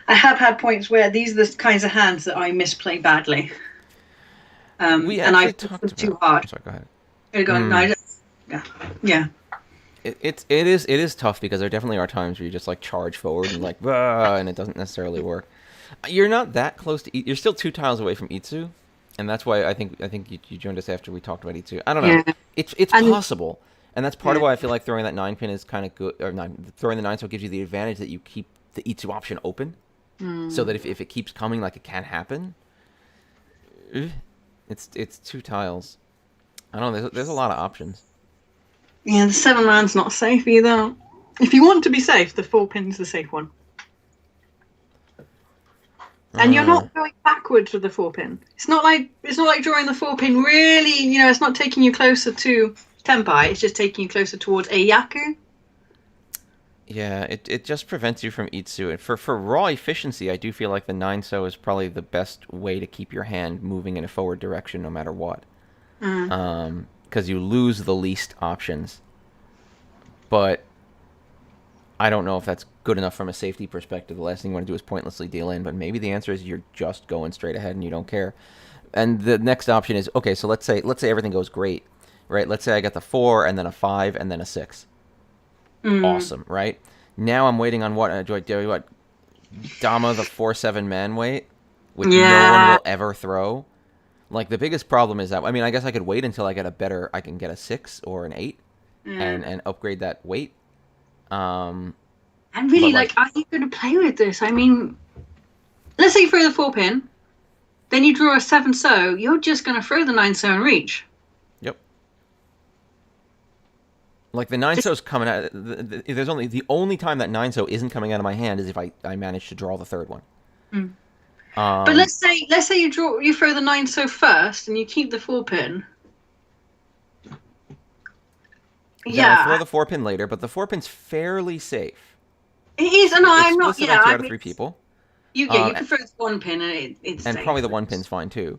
I have had points where these are the kinds of hands that I misplay badly. And I talked too hard. Sorry, go ahead. Yeah. It is tough because there definitely are times where you just like charge forward and like and it doesn't necessarily work. You're not that close to you're still 2 tiles away from Itsu, and that's why I think you joined us after we talked about Itsu. I don't know. Yeah. It's possible, and that's part of why I feel like throwing that 9-pin is kind of good, or throwing the 9-so gives you the advantage that you keep the Itsu option open, so that if it keeps coming, like it can happen. It's 2 tiles. I don't know. There's a lot of options. Yeah, the 7-man's not safe either. If you want to be safe, the 4-pin's the safe one. And you're not going backwards with the 4-pin. It's not like drawing the 4-pin really. It's not taking you closer to Tenpai. It's just taking you closer towards a Yaku. Yeah, it just prevents you from Itsu. And for raw efficiency, I do feel like the 9-so is probably the best way to keep your hand moving in a forward direction, no matter what. Because you lose the least options. But I don't know if that's good enough from a safety perspective. The last thing you want to do is pointlessly deal in, but maybe the answer is you're just going straight ahead and you don't care. And the next option is, okay, so let's say everything goes great, right? Let's say I got the 4 and then a 5 and then a 6. Awesome, right? Now I'm waiting on what Dama, the 4-7 man weight, which no one will ever throw. Like, the biggest problem is that, I mean, I guess I could wait until I can get a 6 or an 8 and upgrade that weight. And really, are you going to play with this? I mean, let's say you throw the 4 pin, then you draw a 7 so, you're just going to throw the 9 so and reach. Yep. Like the 9 so's coming out. There's only the only time that 9 so isn't coming out of my hand is if I manage to draw the third one. But let's say you throw the 9 so first and you keep the 4 pin. Yeah, I'll throw the 4 pin later, but the 4 pin's fairly safe. It is, and I'm not. Yeah, on 2 out of 3 people. You can throw the 1 pin and it's and safe. Probably the 1 pin's fine too.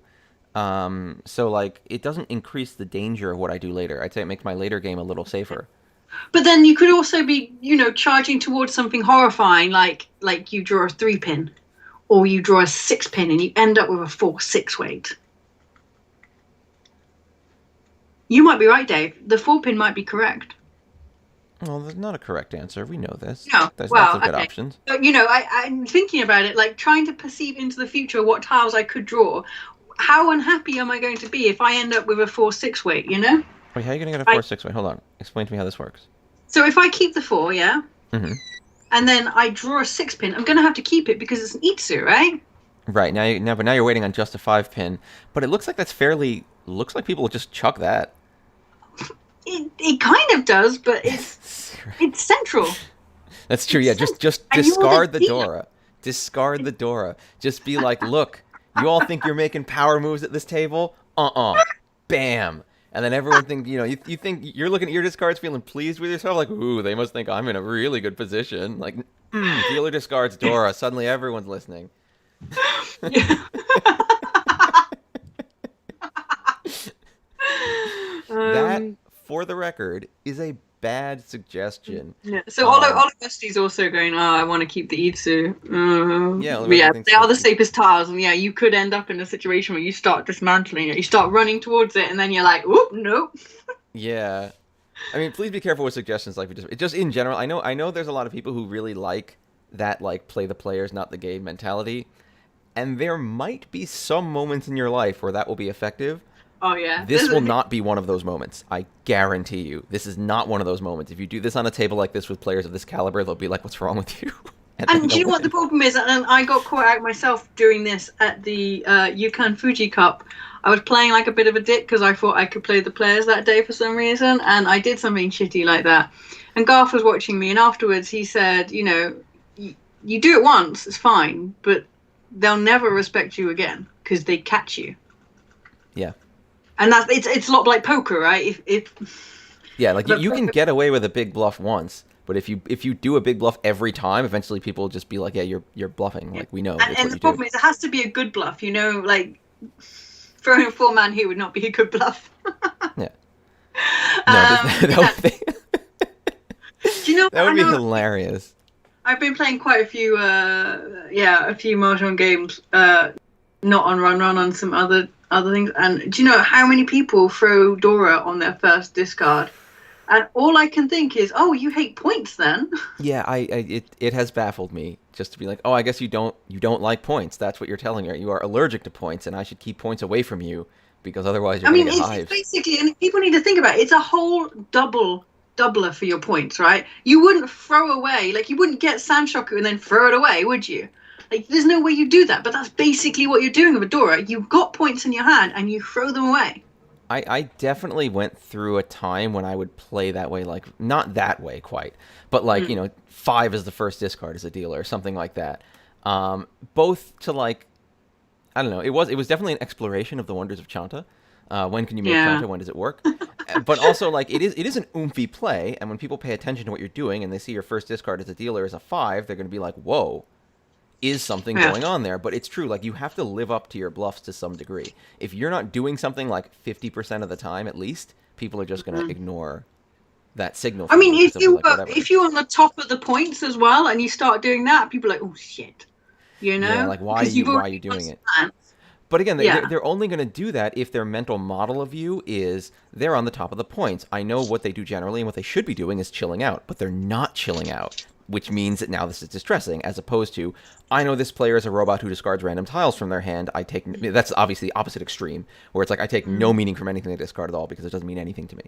So like it doesn't increase the danger of what I do later. I'd say it makes my later game a little safer. But then you could also be, charging towards something horrifying, like you draw a 3 pin, or you draw a 6 pin, and you end up with a 4/6 weight. You might be right, Dave. The 4 pin might be correct. Well, there's not a correct answer. We know this. No, there's lots of good options. But, I'm thinking about it, like trying to perceive into the future what tiles I could draw. How unhappy am I going to be if I end up with a 4/6 weight, Wait, how are you going to get a 4/6 weight? Hold on. Explain to me how this works. So if I keep the 4, yeah? Mm-hmm. And then I draw a 6 pin, I'm going to have to keep it because it's an Itsu, right? Right. But now you're waiting on just a 5 pin. But it looks like looks like people will just chuck that. It kind of does, but it's central. That's true. Yeah, just discard the Dora. Discard the Dora. Just be like, look, you all think you're making power moves at this table? Bam. And then everyone thinks, you think you're looking at your discards feeling pleased with yourself, like, ooh, they must think I'm in a really good position. Like, dealer discards Dora. Suddenly everyone's listening. That, for the record, is a bad suggestion. Yeah. So Oliversty's also going, I want to keep the Itsu. They are the safest tiles, and you could end up in a situation where you start dismantling it, you start running towards it, and then you're like, oop, nope. Yeah. I mean, please be careful with suggestions like just in general. I know there's a lot of people who really like that, like, play the players, not the game mentality. And there might be some moments in your life where that will be effective. Oh, yeah. This will not be one of those moments. I guarantee you. This is not one of those moments. If you do this on a table like this with players of this caliber, they'll be like, what's wrong with you? And do you know what the problem is? And I got caught out myself doing this at the Yukon Fuji Cup. I was playing like a bit of a dick because I thought I could play the players that day for some reason. And I did something shitty like that. And Garth was watching me. And afterwards he said, you do it once, it's fine. But they'll never respect you again because they catch you. Yeah. And it's a lot like poker, right? Yeah, like you can get away with a big bluff once, but if you do a big bluff every time, eventually people will just be like, yeah, you're bluffing. Like, we know. And the problem is, it has to be a good bluff. Like throwing a 4-man here would not be a good bluff. Yeah. No, do you know? That would be hilarious. I've been playing quite a few Mahjong games, not on Run on some other things. And do you know how many people throw Dora on their first discard? And all I can think is, oh, you hate points then? Yeah, it has baffled me just to be like, oh, I guess you don't like points. That's what you're telling her. You are allergic to points, and I should keep points away from you because otherwise you're going to get hives. It's basically, and people need to think about it. It's a whole doubler for your points, right? You wouldn't throw away, like you wouldn't get Sandshoku and then throw it away, would you? Like, there's no way you do that, but that's basically what you're doing with a Dora. You've got points in your hand and you throw them away. I definitely went through a time when I would play that way, like, not that way quite, but like, 5 is the first discard as a dealer, or something like that. Both to, like, I don't know, it was definitely an exploration of the wonders of Chanta. When can you make Chanta? When does it work? But also, like, it is an oomphy play, and when people pay attention to what you're doing and they see your first discard as a dealer as a 5, they're going to be like, whoa. Is something going on there? But it's true, like, you have to live up to your bluffs to some degree. If you're not doing something like 50% of the time at least, people are just going to ignore that signal. I mean, if you're on the top of the points as well and you start doing that, people are like, oh shit, Yeah, like, why are you doing it? But again, they're only going to do that if their mental model of you is they're on the top of the points. I know what they do generally, and what they should be doing is chilling out, but they're not chilling out, which means that now this is distressing, as opposed to, I know this player is a robot who discards random tiles from their hand. That's obviously the opposite extreme, where it's like, I take no meaning from anything they discard at all because it doesn't mean anything to me.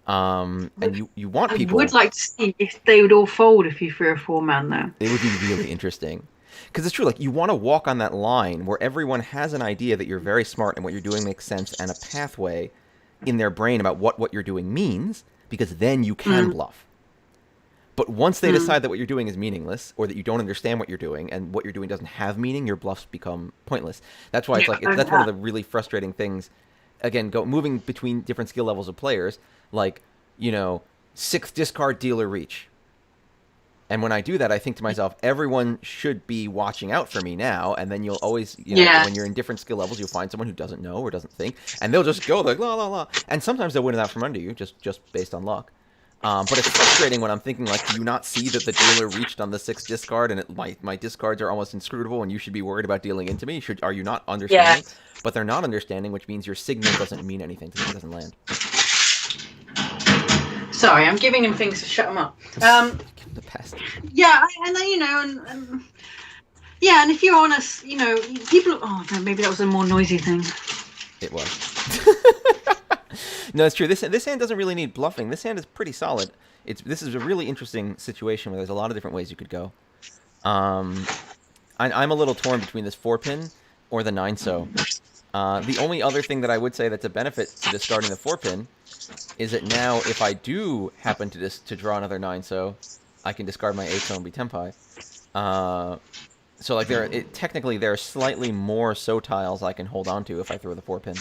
And you want people... I would like to see if they would all fold if you threw a 4-man, though. It would be really interesting. Because it's true, like, you want to walk on that line where everyone has an idea that you're very smart and what you're doing makes sense, and a pathway in their brain about what you're doing means, because then you can bluff. But once they decide that what you're doing is meaningless, or that you don't understand what you're doing, and what you're doing doesn't have meaning, your bluffs become pointless. That's why that's one of the really frustrating things. Again, moving between different skill levels of players, like, 6th discard dealer reach. And when I do that, I think to myself, everyone should be watching out for me now. And then you'll always, when you're in different skill levels, you'll find someone who doesn't know or doesn't think, and they'll just go like la la la. And sometimes they'll win it out from under you, just based on luck. But it's frustrating when I'm thinking, like, do you not see that the dealer reached on the 6th discard, and my discards are almost inscrutable, and you should be worried about dealing into me? Are you not understanding? Yeah. But they're not understanding, which means your signal doesn't mean anything to them. It doesn't land. Sorry, I'm giving him things to shut him up. The pest. Yeah, and then, and if you're honest, people... Oh, no, maybe that was a more noisy thing. It was. No, it's true. This hand doesn't really need bluffing. This hand is pretty solid. This is a really interesting situation where there's a lot of different ways you could go. I'm a little torn between this 4-pin or the 9-so. The only other thing that I would say that's a benefit to discarding the 4-pin is that now if I do happen to draw another 9-so, I can discard my 8-so and be Tenpai. So like technically there are slightly more so tiles I can hold on to if I throw the 4-pin.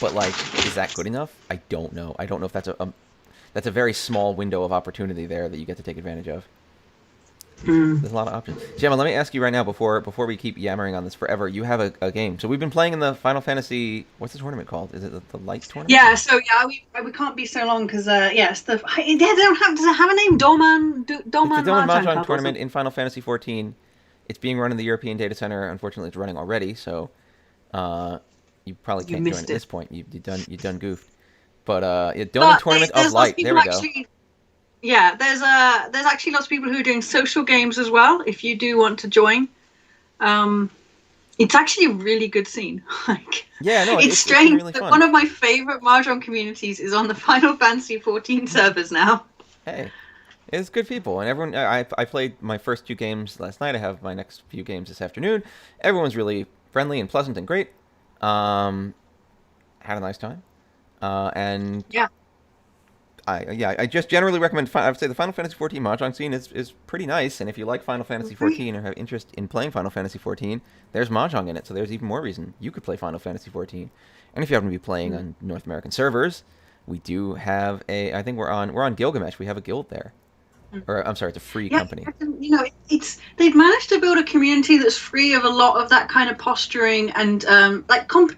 But, like, is that good enough? I don't know. I don't know if that's a very small window of opportunity there that you get to take advantage of. There's a lot of options. Gemma, let me ask you right now, before we keep yammering on this forever, you have a game. So we've been playing in the Final Fantasy... What's the tournament called? Is it the Light Tournament? Yeah, so, we can't be so long, because, it's the... does it have a name? Doman It's the Doman Mahjong tournament in Final Fantasy 14. It's being run in the European Data Center. Unfortunately, it's running already, so... you probably can't join at this point. You done goofed. But Doman Tournament of Light. There we go. Yeah, there's actually lots of people who are doing social games as well. If you do want to join, it's actually a really good scene. It's strange. It's really fun. One of my favorite Mahjong communities is on the Final Fantasy 14 servers now. Hey, it's good people, and everyone. I played my first 2 games last night. I have my next few games this afternoon. Everyone's really friendly and pleasant and great. Had a nice time, and I just generally recommend. I would say the Final Fantasy 14 Mahjong scene is pretty nice, and if you like Final Fantasy 14 or have interest in playing Final Fantasy 14, there's Mahjong in it, so there's even more reason you could play Final Fantasy 14. And if you happen to be playing on North American servers, we do have I think we're on Gilgamesh. We have a guild there. Or I'm sorry, it's a free company. They've managed to build a community that's free of a lot of that kind of posturing and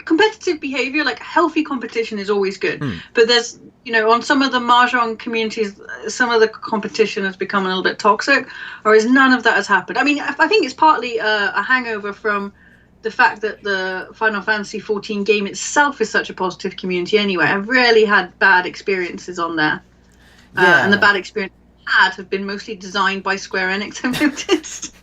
competitive behavior. Like healthy competition is always good, but there's on some of the Mahjong communities, some of the competition has become a little bit toxic, whereas none of that has happened. I mean, I think it's partly a hangover from the fact that the Final Fantasy 14 game itself is such a positive community. Anyway, I've rarely had bad experiences on there, and the bad experience have been mostly designed by Square Enix, I've noticed.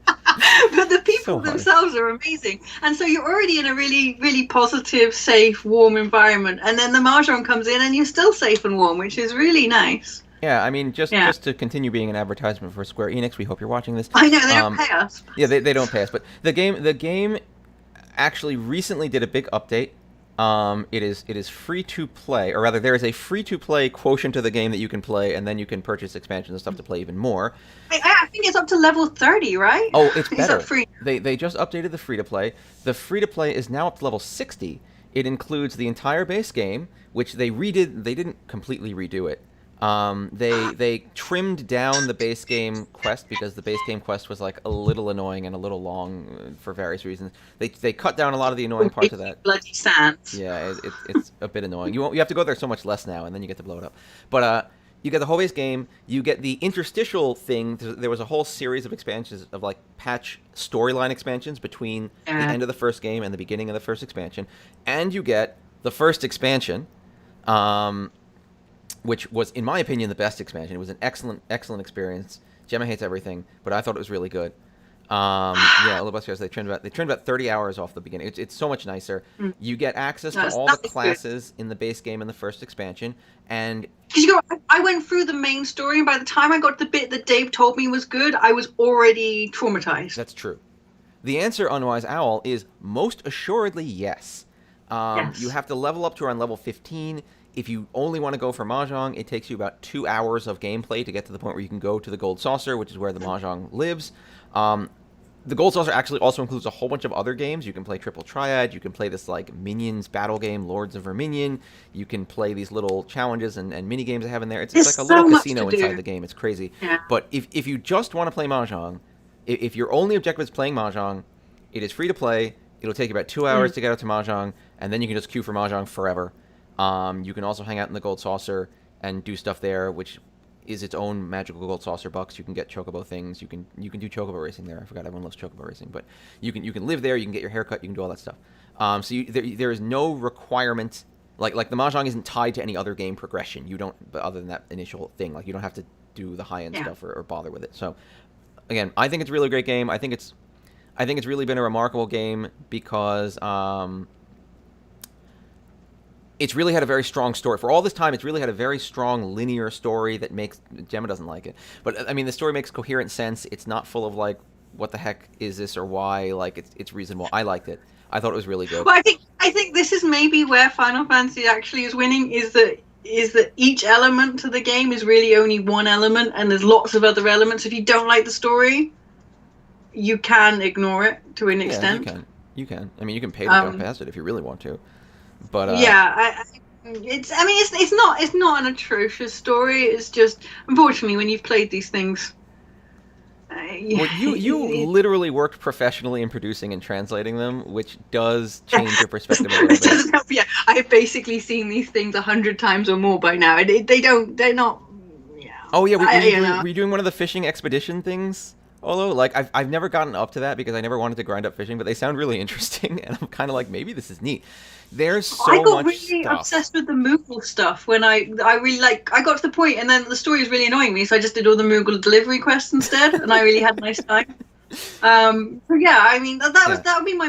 But the people themselves are amazing. And so you're already in a really, really positive, safe, warm environment. And then the Mahjong comes in and you're still safe and warm, which is really nice. Yeah, I mean, just to continue being an advertisement for Square Enix, we hope you're watching this. I know, they don't pay us. Yeah, they don't pay us. But the game actually recently did a big update. It is free to play, or rather, there is a free to play quotient to the game that you can play, and then you can purchase expansions and stuff to play even more. I think it's up to level 30, right? Oh, it's better. Free? They just updated the free to play. The free to play is now up to level 60. It includes the entire base game, which they redid. They didn't completely redo it. They trimmed down the base game quest because the base game quest was like a little annoying and a little long for various reasons. They cut down a lot of the annoying parts of that. Bloody sands. Yeah, it's a bit annoying. You have to go there so much less now, and then you get to blow it up. But you get the whole base game. You get the interstitial thing. There was a whole series of expansions of like patch storyline expansions between the end of the first game and the beginning of the first expansion, and you get the first expansion. Which was, in my opinion, the best expansion. It was an excellent experience. Gemma hates everything, but I thought it was really good. Yeah, Olibus, they trimmed about 30 hours off the beginning. It's so much nicer. Mm. You get access to That's all the that's good. classes in the base game in the first expansion, and Because I went through the main story, and by the time I got to the bit that Dave told me was good, I was already traumatized. that's true. The answer, Unwise Owl, is most assuredly yes. You Yes. have to level up to around level 15. If you only want to go for Mahjong, it takes you about 2 hours of gameplay to get to the point where you can go to the Gold Saucer, which is where the Mahjong lives. Um, the Gold Saucer actually also includes a whole bunch of other games. You can play Triple Triad. You can play this like Minions battle game, Lords of Verminion. You can play these little challenges and mini games they have in there. It's There's like a little so much to casino inside do. the game. It's crazy. Yeah. But if you just want to play Mahjong, if your only objective is playing Mahjong, it is free to play. It'll take you about 2 hours Mm. to get out to Mahjong, and then you can just queue for Mahjong forever. You can also hang out in the Gold Saucer and do stuff there, which is its own magical Gold Saucer bucks. You can get chocobo things. You can do chocobo racing there. I forgot everyone loves chocobo racing, but you can live there. You can get your hair cut. You can do all that stuff. There is no requirement like the Mahjong isn't tied to any other game progression. You don't, but other than that initial thing, like you don't have to do the high end Yeah. stuff or bother with it. So again, I think it's a really great game. I think it's really been a remarkable game because it's really had a very strong story. For all this time, it's really had a very strong linear story that makes... Gemma doesn't like it. But, I mean, the story makes coherent sense. It's not full of, like, what the heck is this or why. Like, it's reasonable. I liked it. I thought it was really good. Well, I think this is maybe where Final Fantasy actually is winning. Is that each element to the game is really only one element, and there's lots of other elements. If you don't like the story, you can ignore it to an Yeah, you extent. can. You can. I mean, you can pay to go Um, past it if you really want to. But, yeah, it's not an atrocious story. It's just unfortunately when you've played these things, well, you literally worked professionally in producing and translating them, which does change your perspective a little it bit. doesn't help. Yeah, I have basically seen these things 100 times or more by now. They're not. Yeah, Oh yeah, you know. were you doing one of the fishing expedition things? Although, like, I've never gotten up to that because I never wanted to grind up fishing, but they sound really interesting, and I'm kind of like, maybe this is neat. There's I so got much really stuff. obsessed with the Moogle stuff when I really like I got to the point and then the story was really annoying me, so I just did all the Moogle delivery quests instead, and I really had a nice time. So yeah, I mean Yeah, that would be my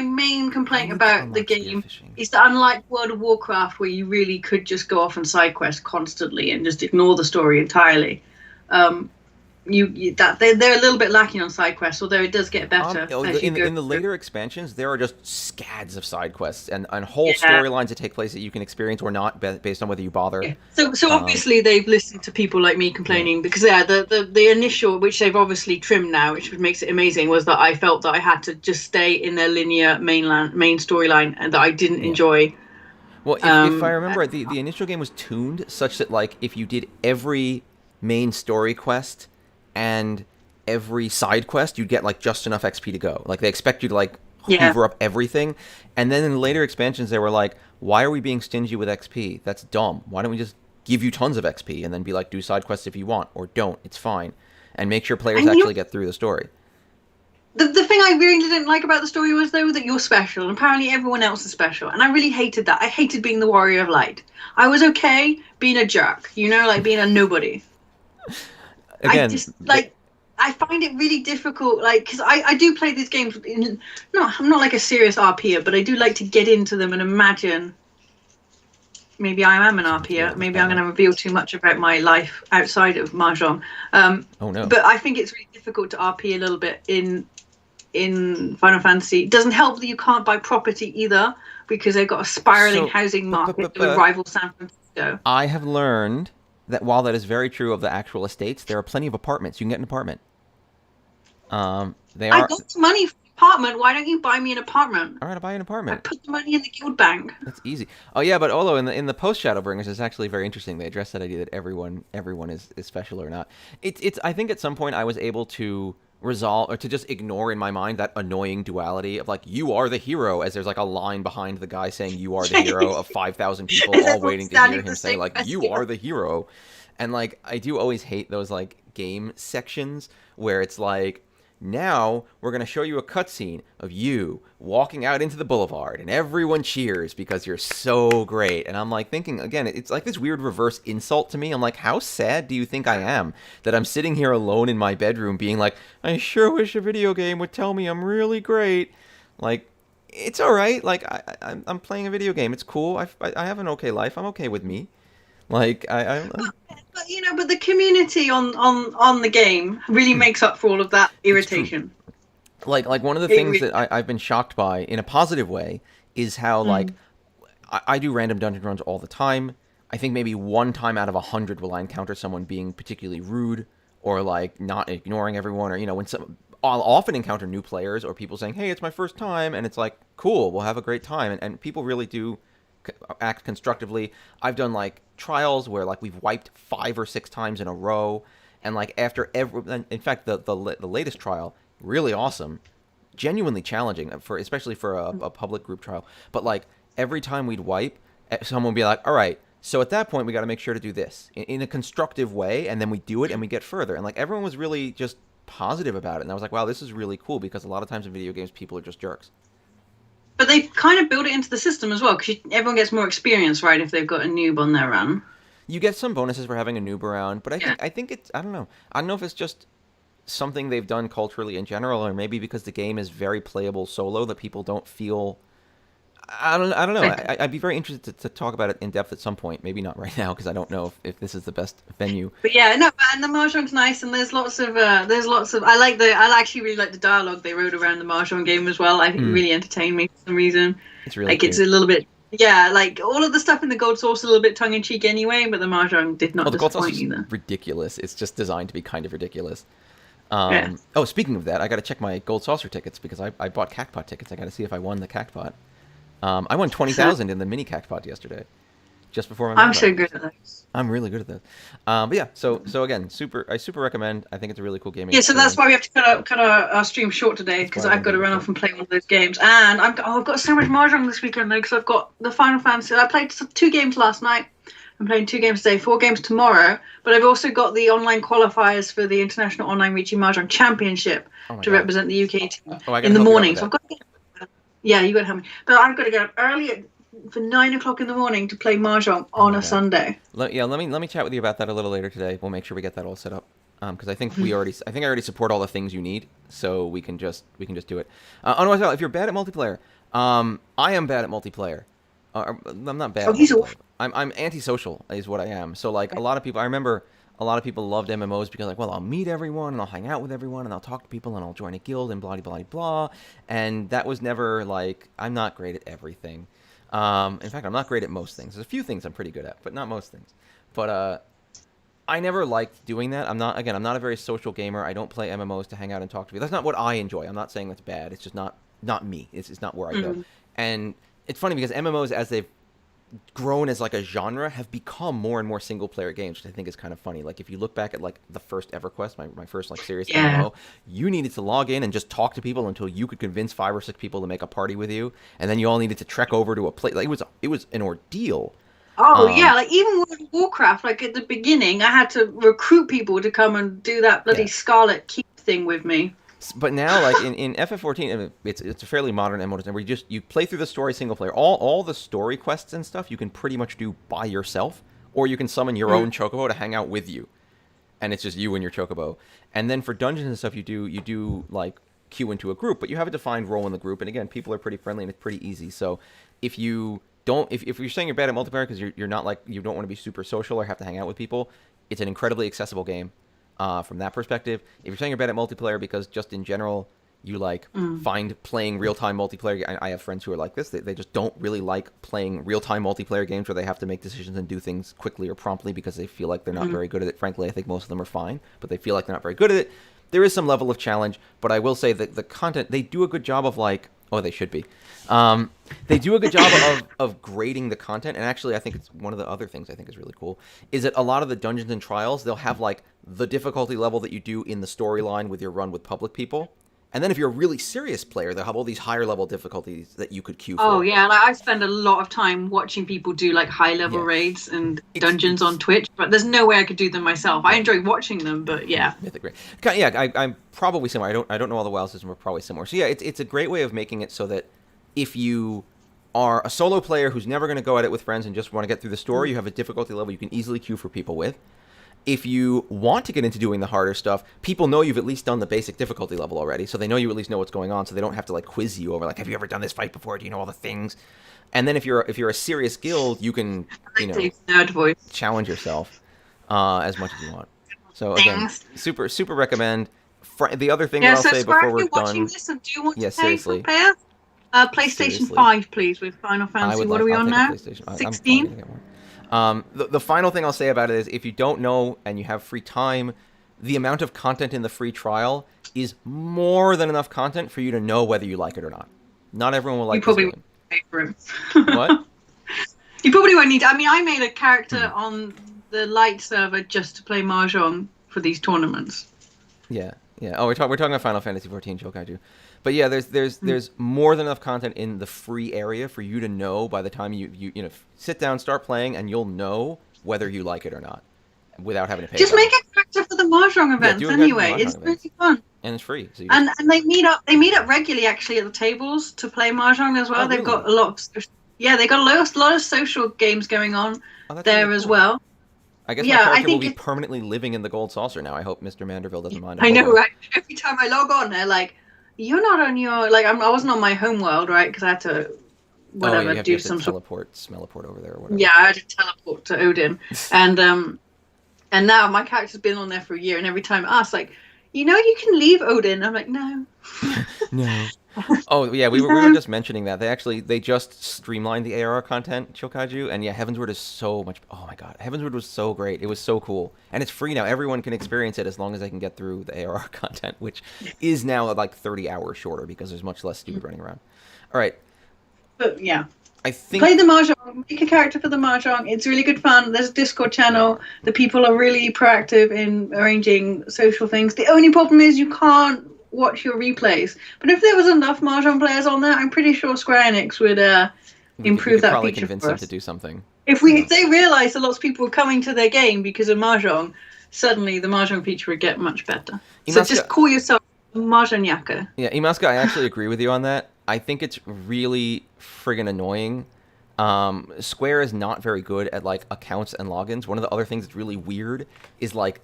main I complaint need to about the unlock game spearfishing. is that unlike World of Warcraft where you really could just go off and side quest constantly and just ignore the story entirely. Um, you that they're a little bit lacking on side quests, although it does get better as you go In the through. later expansions, there are just scads of side quests and whole Yeah. storylines that take place that you can experience or not based on whether you bother. Yeah. So Um, obviously they've listened to people like me yeah, complaining because yeah, the initial, which they've obviously trimmed now, which makes it amazing, was that I felt that I had to just stay in their linear main storyline and that I didn't yeah. enjoy. Well, if I Um, remember, the initial game was tuned such that like if you did every main story quest and every side quest, you'd get like just enough XP to go. Like they expect you to like yeah, hoover up everything, and then in later expansions they were like, "Why are we being stingy with XP? That's dumb. Why don't we just give you tons of XP and then be like, do side quests if you want, or don't. It's fine, and make sure players and actually get through the story." the thing I really didn't like about the story was though that you're special, and apparently everyone else is special, and I really hated that. I hated being the warrior of light. I was okay being a jerk, like being a nobody. I Again, just like I find it really difficult, like because I do play these games. No, I'm not like a serious RPer, but I do like to get into them and imagine. Maybe I am an RPer. Maybe I'm going to reveal too much about my life outside of Mahjong. oh no. But I think it's really difficult to RP a little bit in Final Fantasy. It doesn't help that you can't buy property either because they've got a spiraling So, housing market that would but rival San Francisco. I have learned that while that is very true of the actual estates, there are plenty of apartments. You can get an apartment. They I are. got money for an apartment. Why don't you buy me an apartment? All right, I'll buy you an I apartment. put the money in the guild bank. That's easy. Oh yeah, but although in the post Shadowbringers, it's actually very interesting. They address that idea that everyone is special or not. It's. I think at some point I was able to resolve or to just ignore in my mind that annoying duality of like you are the hero as there's like a line behind the guy saying you are the hero of 5,000 people Is all everyone waiting to standing hear him the say same like as you you? are the hero, and like I do always hate those like game sections where it's like Now we're going to show you a cutscene of you walking out into the boulevard, and everyone cheers because you're so great. And I'm like thinking, again, it's like this weird reverse insult to me. I'm like, how sad do you think I am that I'm sitting here alone in my bedroom being like, I sure wish a video game would tell me I'm really great. Like, it's all right. Like, I'm playing a video game. It's cool. I have an okay life. I'm okay with me. Like, But but the community on the game really makes up for all of that irritation. Like one of the things that I've been shocked by in a positive way is how like I do random dungeon runs all the time. I think maybe one time out of 100 will I encounter someone being particularly rude or like not ignoring everyone, or when I'll often encounter new players or people saying, hey, it's my first time, and it's like, cool, we'll have a great time, and people really do act constructively. I've done like trials where like we've wiped 5 or 6 times in a row, and like after in fact the latest trial, really awesome, genuinely challenging especially for a public group trial, but like every time we'd wipe, someone would be like, all right, so at that point we got to make sure to do this in a constructive way, and then we do it and we get further, and like everyone was really just positive about it, and I was like, wow, this is really cool, because a lot of times in video games people are just jerks. But they've kind of built it into the system as well, because everyone gets more experience, right, if they've got a noob on their run. You get some bonuses for having a noob around, but I think it's, I don't know if it's just something they've done culturally in general, or maybe because the game is very playable solo that people don't feel. I don't know. I'd be very interested to talk about it in depth at some point. Maybe not right now, because I don't know if this is the best venue. But yeah, no, and the Mahjong's nice, and there's lots of I actually really like the dialogue they wrote around the Mahjong game as well. I think it really entertained me for some reason. It's really it's a little bit, like all of the stuff in the Gold Source is a little bit tongue in cheek anyway, but the Mahjong did not disappoint either. Ridiculous. It's just designed to be kind of ridiculous. Oh, speaking of that, I got to check my Gold Saucer tickets, because I bought Cactpot tickets. I got to see if I won the Cactpot. I won 20,000 in the mini Cactpot yesterday, just before my. I'm so good at those. I'm really good at those. But yeah, so again, I super recommend. I think it's a really cool game. Yeah, so that's why we have to cut our stream short today, because I've got to run off and play one of those games. And I've got so much Mahjong this weekend though, because I've got the Final Fantasy. I played 2 games last night. I'm playing 2 games today, 4 games tomorrow. But I've also got the online qualifiers for the International Online Riichi Mahjong Championship to represent the UK team in the morning. So I've got to get. Yeah, you got to help me. But I've got to get up early for 9 o'clock in the morning to play Mahjong on a Sunday. Let me chat with you about that a little later today. We'll make sure we get that all set up. Because I think I already support all the things you need, so we can just do it. Otherwise, if you're bad at multiplayer, I am bad at multiplayer. I'm not bad. I'm antisocial, is what I am. So like a lot of people, I remember a lot of people loved MMOs because like, well, I'll meet everyone and I'll hang out with everyone and I'll talk to people and I'll join a guild and blah blah blah. And that was never like, I'm not great at everything. In fact, I'm not great at most things. There's a few things I'm pretty good at, but not most things. But I never liked doing that. I'm not a very social gamer. I don't play MMOs to hang out and talk to people. That's not what I enjoy. I'm not saying that's bad. It's just not me. It's not where I go. And it's funny because MMOs, as they've grown as like a genre, have become more and more single player games, which I think is kind of funny. Like if you look back at like the first EverQuest, my first like serious MMO, you needed to log in and just talk to people until you could convince 5 or 6 people to make a party with you, and then you all needed to trek over to a place. Like it was an ordeal. Like even World of Warcraft, like at the beginning I had to recruit people to come and do that bloody Scarlet Keep thing with me. But now, like in FF14, it's a fairly modern MMO where you play through the story single player. All the story quests and stuff you can pretty much do by yourself, or you can summon your own chocobo to hang out with you, and it's just you and your chocobo. And then for dungeons and stuff, you do like queue into a group, but you have a defined role in the group. And again, people are pretty friendly and it's pretty easy. So if you're saying you're bad at multiplayer because you're not like, you don't want to be super social or have to hang out with people, it's an incredibly accessible game. From that perspective. If you're saying you're bad at multiplayer because just in general you like find playing real-time multiplayer, I have friends who are like this, they just don't really like playing real-time multiplayer games where they have to make decisions and do things quickly or promptly because they feel like they're not very good at it. Frankly, I think most of them are fine, but they feel like they're not very good at it. There is some level of challenge, but I will say that the content, they do a good job of like, they should be. They do a good job of grading the content, and actually I think it's one of the other things I think is really cool, is that a lot of the dungeons and trials, they'll have like the difficulty level that you do in the storyline with your run with public people, And then if you're a really serious player, they'll have all these higher level difficulties that you could queue for. Oh yeah, like I spend a lot of time watching people do like high level Yeah. raids and It's- dungeons on Twitch, but there's no way I could do them myself. I enjoy watching them, but yeah. Mythic Raid. Yeah, I'm probably similar. I don't know all the WoW systems, but probably similar. So yeah, it's a great way of making it so that if you are a solo player who's never going to go at it with friends and just want to get through the story, you have a difficulty level you can easily queue for people with. If you want to get into doing the harder stuff, people know you've at least done the basic difficulty level already, so they know you at least know what's going on, so they don't have to like quiz you over like, have you ever done this fight before? Do you know all the things? And then if you're a serious guild, you can Dave's nerd voice. challenge yourself as much as you want. So again, super recommend. The other thing that I'll say Square, before we're watching done. this, and do you want to pay seriously. for pairs? PlayStation Seriously. 5, please, with Final Fantasy. What are we on now? 16? The final thing I'll say about it is if you don't know and you have free time, the amount of content in the free trial is more than enough content for you to know whether you like it or not. Not everyone will like You probably this game. won't pay for him. What? You probably won't need. I mean, I made a character on the light server just to play Mahjong for these tournaments. Yeah. Oh, we're talking about Final Fantasy 14 Chokaiju. But yeah, there's more than enough content in the free area for you to know by the time you sit down, start playing, and you'll know whether you like it or not without having to pay. Just make a character for the Mahjong events anyway. It's really fun. And it's free. So and they meet up. They meet up regularly actually at the tables to play Mahjong as well. Oh, They've really? got a lot of they got a lot of social games going on there really as cool. well. I guess my character will be permanently living in the Gold Saucer now. I hope Mr. Manderville doesn't mind. I know, right? Every time I log on, they're like, "You're not on your I wasn't on my home world, right? Because I had to do some smelleport over there or whatever." Yeah, I had to teleport to Odin, and now my character's been on there for a year, and every time I ask, like, you can leave Odin. I'm like, no. No. Oh yeah, we were just mentioning that they just streamlined the ARR content, Chokaiju, and yeah, Heavensward is so much. Oh my god, Heavensward was so great. It was so cool, and it's free now. Everyone can experience it as long as they can get through the ARR content, which is now like 30 hours shorter because there's much less stupid running around. All right. But yeah. I think play the Mahjong, make a character for the Mahjong. It's really good fun. There's a Discord channel. The people are really proactive in arranging social things. The only problem is you can't watch your replays. But if there was enough Mahjong players on there, I'm pretty sure Square Enix would improve that probably feature convince for them us. to do something. If they realised that lots of people were coming to their game because of Mahjong, suddenly the Mahjong feature would get much better. So just call yourself Mahjong Yaka. Yeah, Imaska, I actually agree with you on that. I think it's really friggin' annoying. Square is not very good at like accounts and logins. One of the other things that's really weird is like,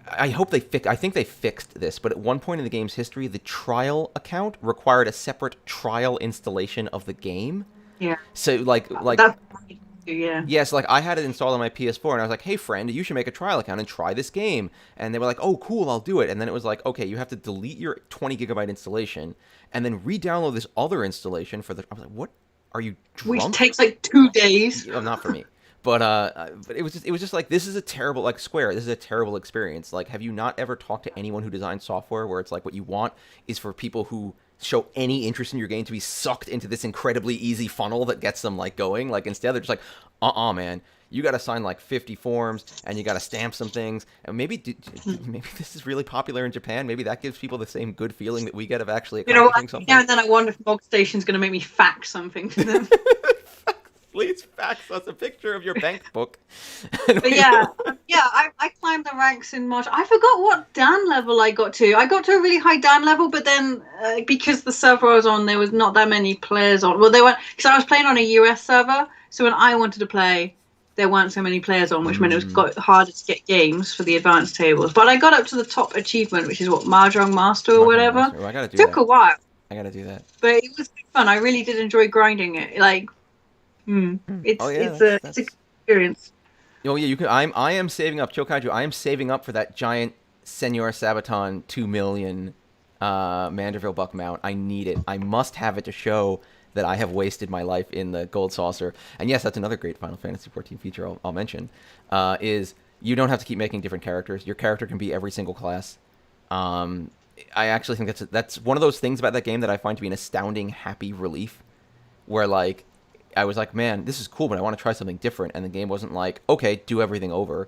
I think they fixed this, but at one point in the game's history, the trial account required a separate trial installation of the game. Yeah. So like that's yeah. Yes, like I had it installed on my PS4, and I was like, "Hey, friend, you should make a trial account and try this game." And they were like, "Oh, cool, I'll do it." And then it was like, "Okay, you have to delete your 20 gigabyte installation and then re-download this other installation for the." I was like, "What? Are you drunk?" Which takes like 2 days. Not for me. But it was just like, this is a terrible, like, Square, this is a terrible experience. Like, have you not ever talked to anyone who designs software where it's like what you want is for people who show any interest in your game to be sucked into this incredibly easy funnel that gets them like going? Like, instead they're just like, man, you got to sign like 50 forms and you got to stamp some things. And maybe this is really popular in Japan. Maybe that gives people the same good feeling that we get of actually accomplishing something. Yeah, and then I wonder if Mog Station's going to make me fax something to them. Please fax us a picture of your bank book. But I climbed the ranks in March. I forgot what Dan level I got to. I got to a really high Dan level, but then because the server I was on, there was not that many players on. Well, they weren't, because I was playing on a US server, so when I wanted to play, there weren't so many players on, which meant it got harder to get games for the advanced tables. But I got up to the top achievement, which is what, Mahjong Master or whatever. Oh, I gotta do Took that. a while. I gotta do that. But it was fun. I really did enjoy grinding it. Like, it's a good experience. Oh yeah, you can. I am saving up, Chokaiju. I am saving up for that giant Senor Sabaton 2 million Manderville Buck mount. I need it. I must have it to show that I have wasted my life in the Gold Saucer. And yes, that's another great Final Fantasy 14 feature I'll mention. Is you don't have to keep making different characters. Your character can be every single class. I actually think that's one of those things about that game that I find to be an astounding happy relief, where like, I was like, man, this is cool, but I want to try something different. And the game wasn't like, okay, do everything over.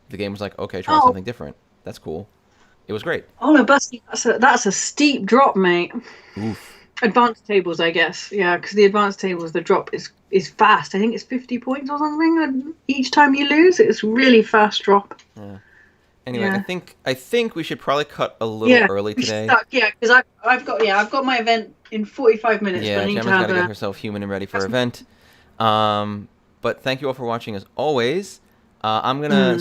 The game was like, okay, try something different. That's cool. It was great. Oh no, Busty, that's a steep drop, mate. Oof. Advanced tables, I guess. Yeah, because the advanced tables, the drop is fast. I think it's 50 points or something. And each time you lose, it's really fast drop. Yeah. Anyway, Yeah. I think we should probably cut a little Yeah, early we should today. start. Yeah, because I've got my event in 45 minutes. But Yeah, I need to Gemma's got have to get a. herself human and ready for her event. But thank you all for watching as always. I'm gonna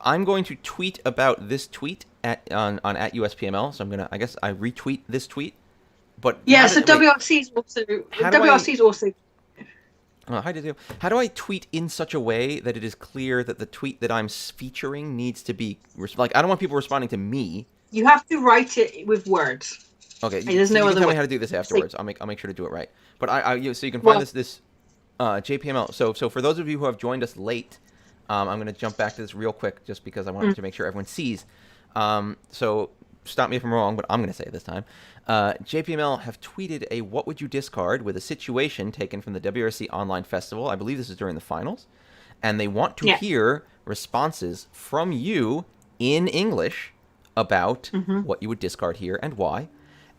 I'm going to tweet about this tweet on at USPML. So I guess I retweet this tweet. But Yeah, so WRC's also. How do I tweet in such a way that it is clear that the tweet that I'm featuring needs to be like I don't want people responding to me. You have to write it with words. Okay, there's so no you can other tell way. me how to do this afterwards. I'll make sure to do it right. But so you can find this JPML. So for those of you who have joined us late, I'm going to jump back to this real quick just because I wanted to make sure everyone sees. So stop me if I'm wrong, but I'm going to say it this time. JPML have tweeted a "What would you discard" with a situation taken from the WRC Online Festival. I believe this is during the finals, and they want to hear responses from you in English about what you would discard here and why.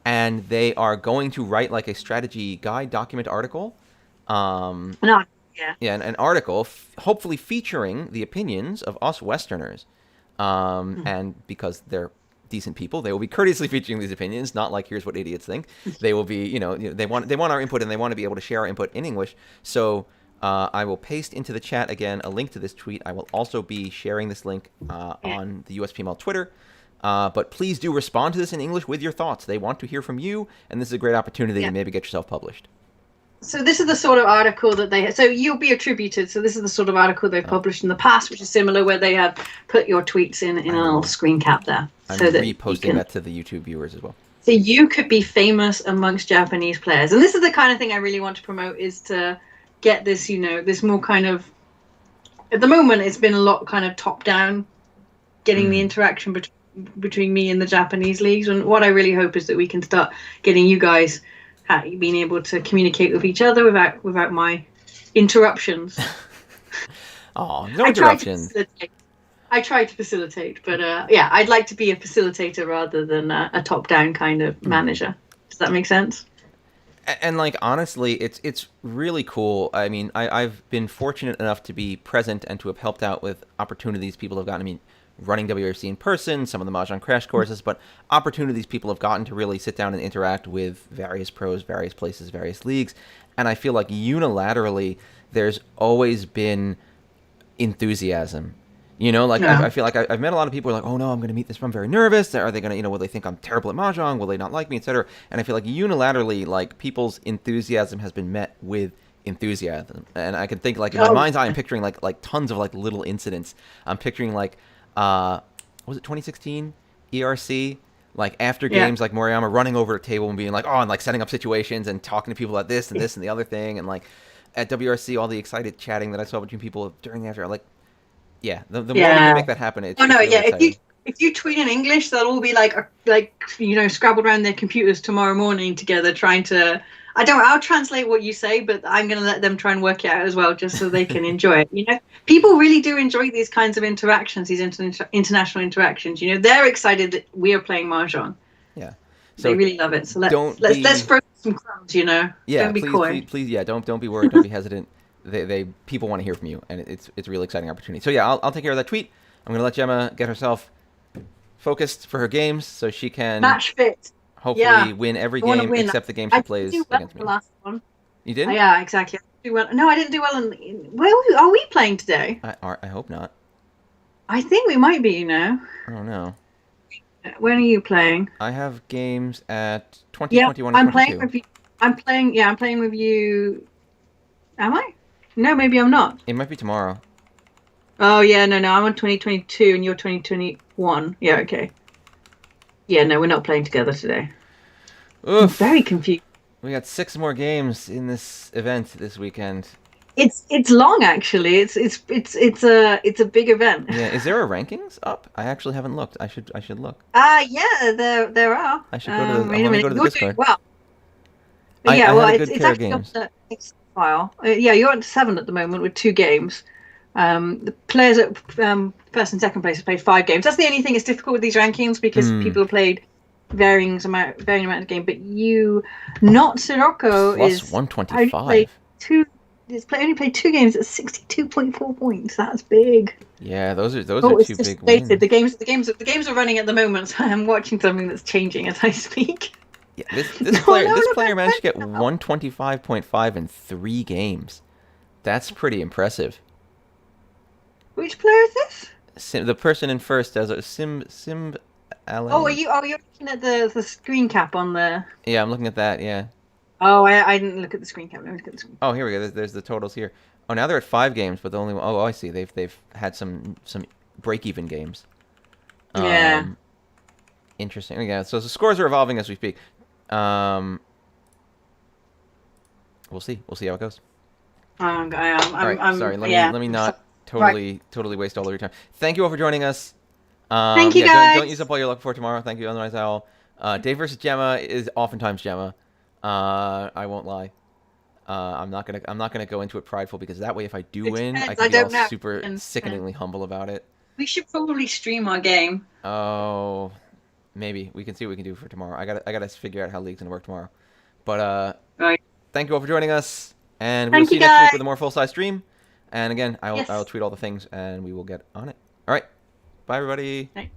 And they are going to write like a strategy guide document article. An article hopefully featuring the opinions of us Westerners. And because they're decent people, they will be courteously featuring these opinions, not like here's what idiots think. They will be, they want our input, and they want to be able to share our input in English. So I will paste into the chat again a link to this tweet. I will also be sharing this link on the USPML Twitter. But please do respond to this in English with your thoughts. They want to hear from you, and this is a great opportunity to maybe get yourself published. So this is the sort of article that so you'll be attributed. So this is the sort of article they've published in the past, which is similar, where they have put your tweets in a little screen cap there. I'm so reposting that to the YouTube viewers as well. So you could be famous amongst Japanese players. And this is the kind of thing I really want to promote, is to get this, this more kind of, at the moment, it's been a lot kind of top down, getting the interaction between me and the Japanese leagues. And what I really hope is that we can start getting you guys being able to communicate with each other without my interruptions. Oh, no interruptions. I try to facilitate, but I'd like to be a facilitator rather than a top-down kind of manager. Does that make sense? And like, honestly, it's really cool. I mean, I've been fortunate enough to be present and to have helped out with opportunities people have gotten. I mean, running WRC in person, some of the Mahjong crash courses, but opportunities people have gotten to really sit down and interact with various pros, various places, various leagues. And I feel like unilaterally, there's always been enthusiasm. I feel like I've met a lot of people who are like, oh no, I'm going to meet this. I'm very nervous. Are they going to, will they think I'm terrible at Mahjong? Will they not like me, etc.? And I feel like unilaterally, like, people's enthusiasm has been met with enthusiasm. And I can think, like, in my mind's eye, I'm picturing like tons of like little incidents. I'm picturing like, was it 2016 ERC? Like, after games, like Moriyama running over a table and being like, oh, and like setting up situations and talking to people about this and this and the other thing. And like at WRC, all the excited chatting that I saw between people during the after, like, the more we can make that happen, it's really exciting. If you tweet in English, they'll all be like scrabbled around their computers tomorrow morning together trying to. I'll translate what you say, but I'm going to let them try and work it out as well, just so they can enjoy it. People really do enjoy these kinds of interactions, these international interactions. They're excited that we are playing Mahjong. Yeah. So they really love it. So let's throw some crumbs, Yeah, don't be coy. Please, don't be worried, don't be hesitant. People want to hear from you, and it's a really exciting opportunity. So yeah, I'll take care of that tweet. I'm going to let Gemma get herself focused for her games so she can match fit. Hopefully win every game except the game she plays against me. The last one. You didn't? Yeah, exactly. No, I didn't do well. Where are we playing today? I hope not. I think we might be, I don't know. When are you playing? I have games at 2021 and I'm 22. Playing with you. I'm playing with you. Am I? No, maybe I'm not. It might be tomorrow. Oh, yeah, no, I'm on 2022 and you're 2021. Yeah, okay. Yeah, no, we're not playing together today. Oof. I'm very confused. We got 6 more games in this event this weekend. It's long, actually. It's a big event. Yeah, is there a rankings up? I actually haven't looked. I should look. Yeah, there are. I should go to the. I'm gonna go to the Discord. Well, I had a good pair of games. File. You're at 7 at the moment with 2 games. The players at first and second place have played 5 games. That's the only thing that's difficult with these rankings because people have played varying amount of game. But not Sirocco, Plus is 125. only played 2 games at 62.4 points. That's big. Yeah, those are It's two just big stated. wins. The games are running at the moment, so I'm watching something that's changing as I speak. Yeah, this No, player managed to get no. 125.5 in 3 games. That's pretty impressive. Which player is this? The person in first does a Sim Alain. Oh, you're looking at the screen cap on the. Yeah, I'm looking at that. Yeah. Oh, I didn't look at the screen cap. Let me look at the screen. Oh, here we go. There's the totals here. Oh, now they're at 5 games, but the only oh, I see. They've had some break even games. Yeah. Interesting. Yeah. So the scores are evolving as we speak. We'll see. We'll see how it goes. All right. Sorry. Let me not totally waste all of your time. Thank you all for joining us. Thank you, yeah, guys. Don't use up all your luck for tomorrow. Thank you, otherwise Owl. Dave versus Gemma is oftentimes Gemma. I won't lie. I'm not gonna go into it prideful because that way, if I do win, I can be all super sickeningly humble about it. We should probably stream our game. Oh, maybe we can see what we can do for tomorrow. I gotta figure out how League's gonna work tomorrow. But Right. thank you all for joining us, and we'll Thank see you, you next week guys. with a more full-size stream. And again, Yes. I'll tweet all the things, and we will get on it. All right, bye everybody. Bye.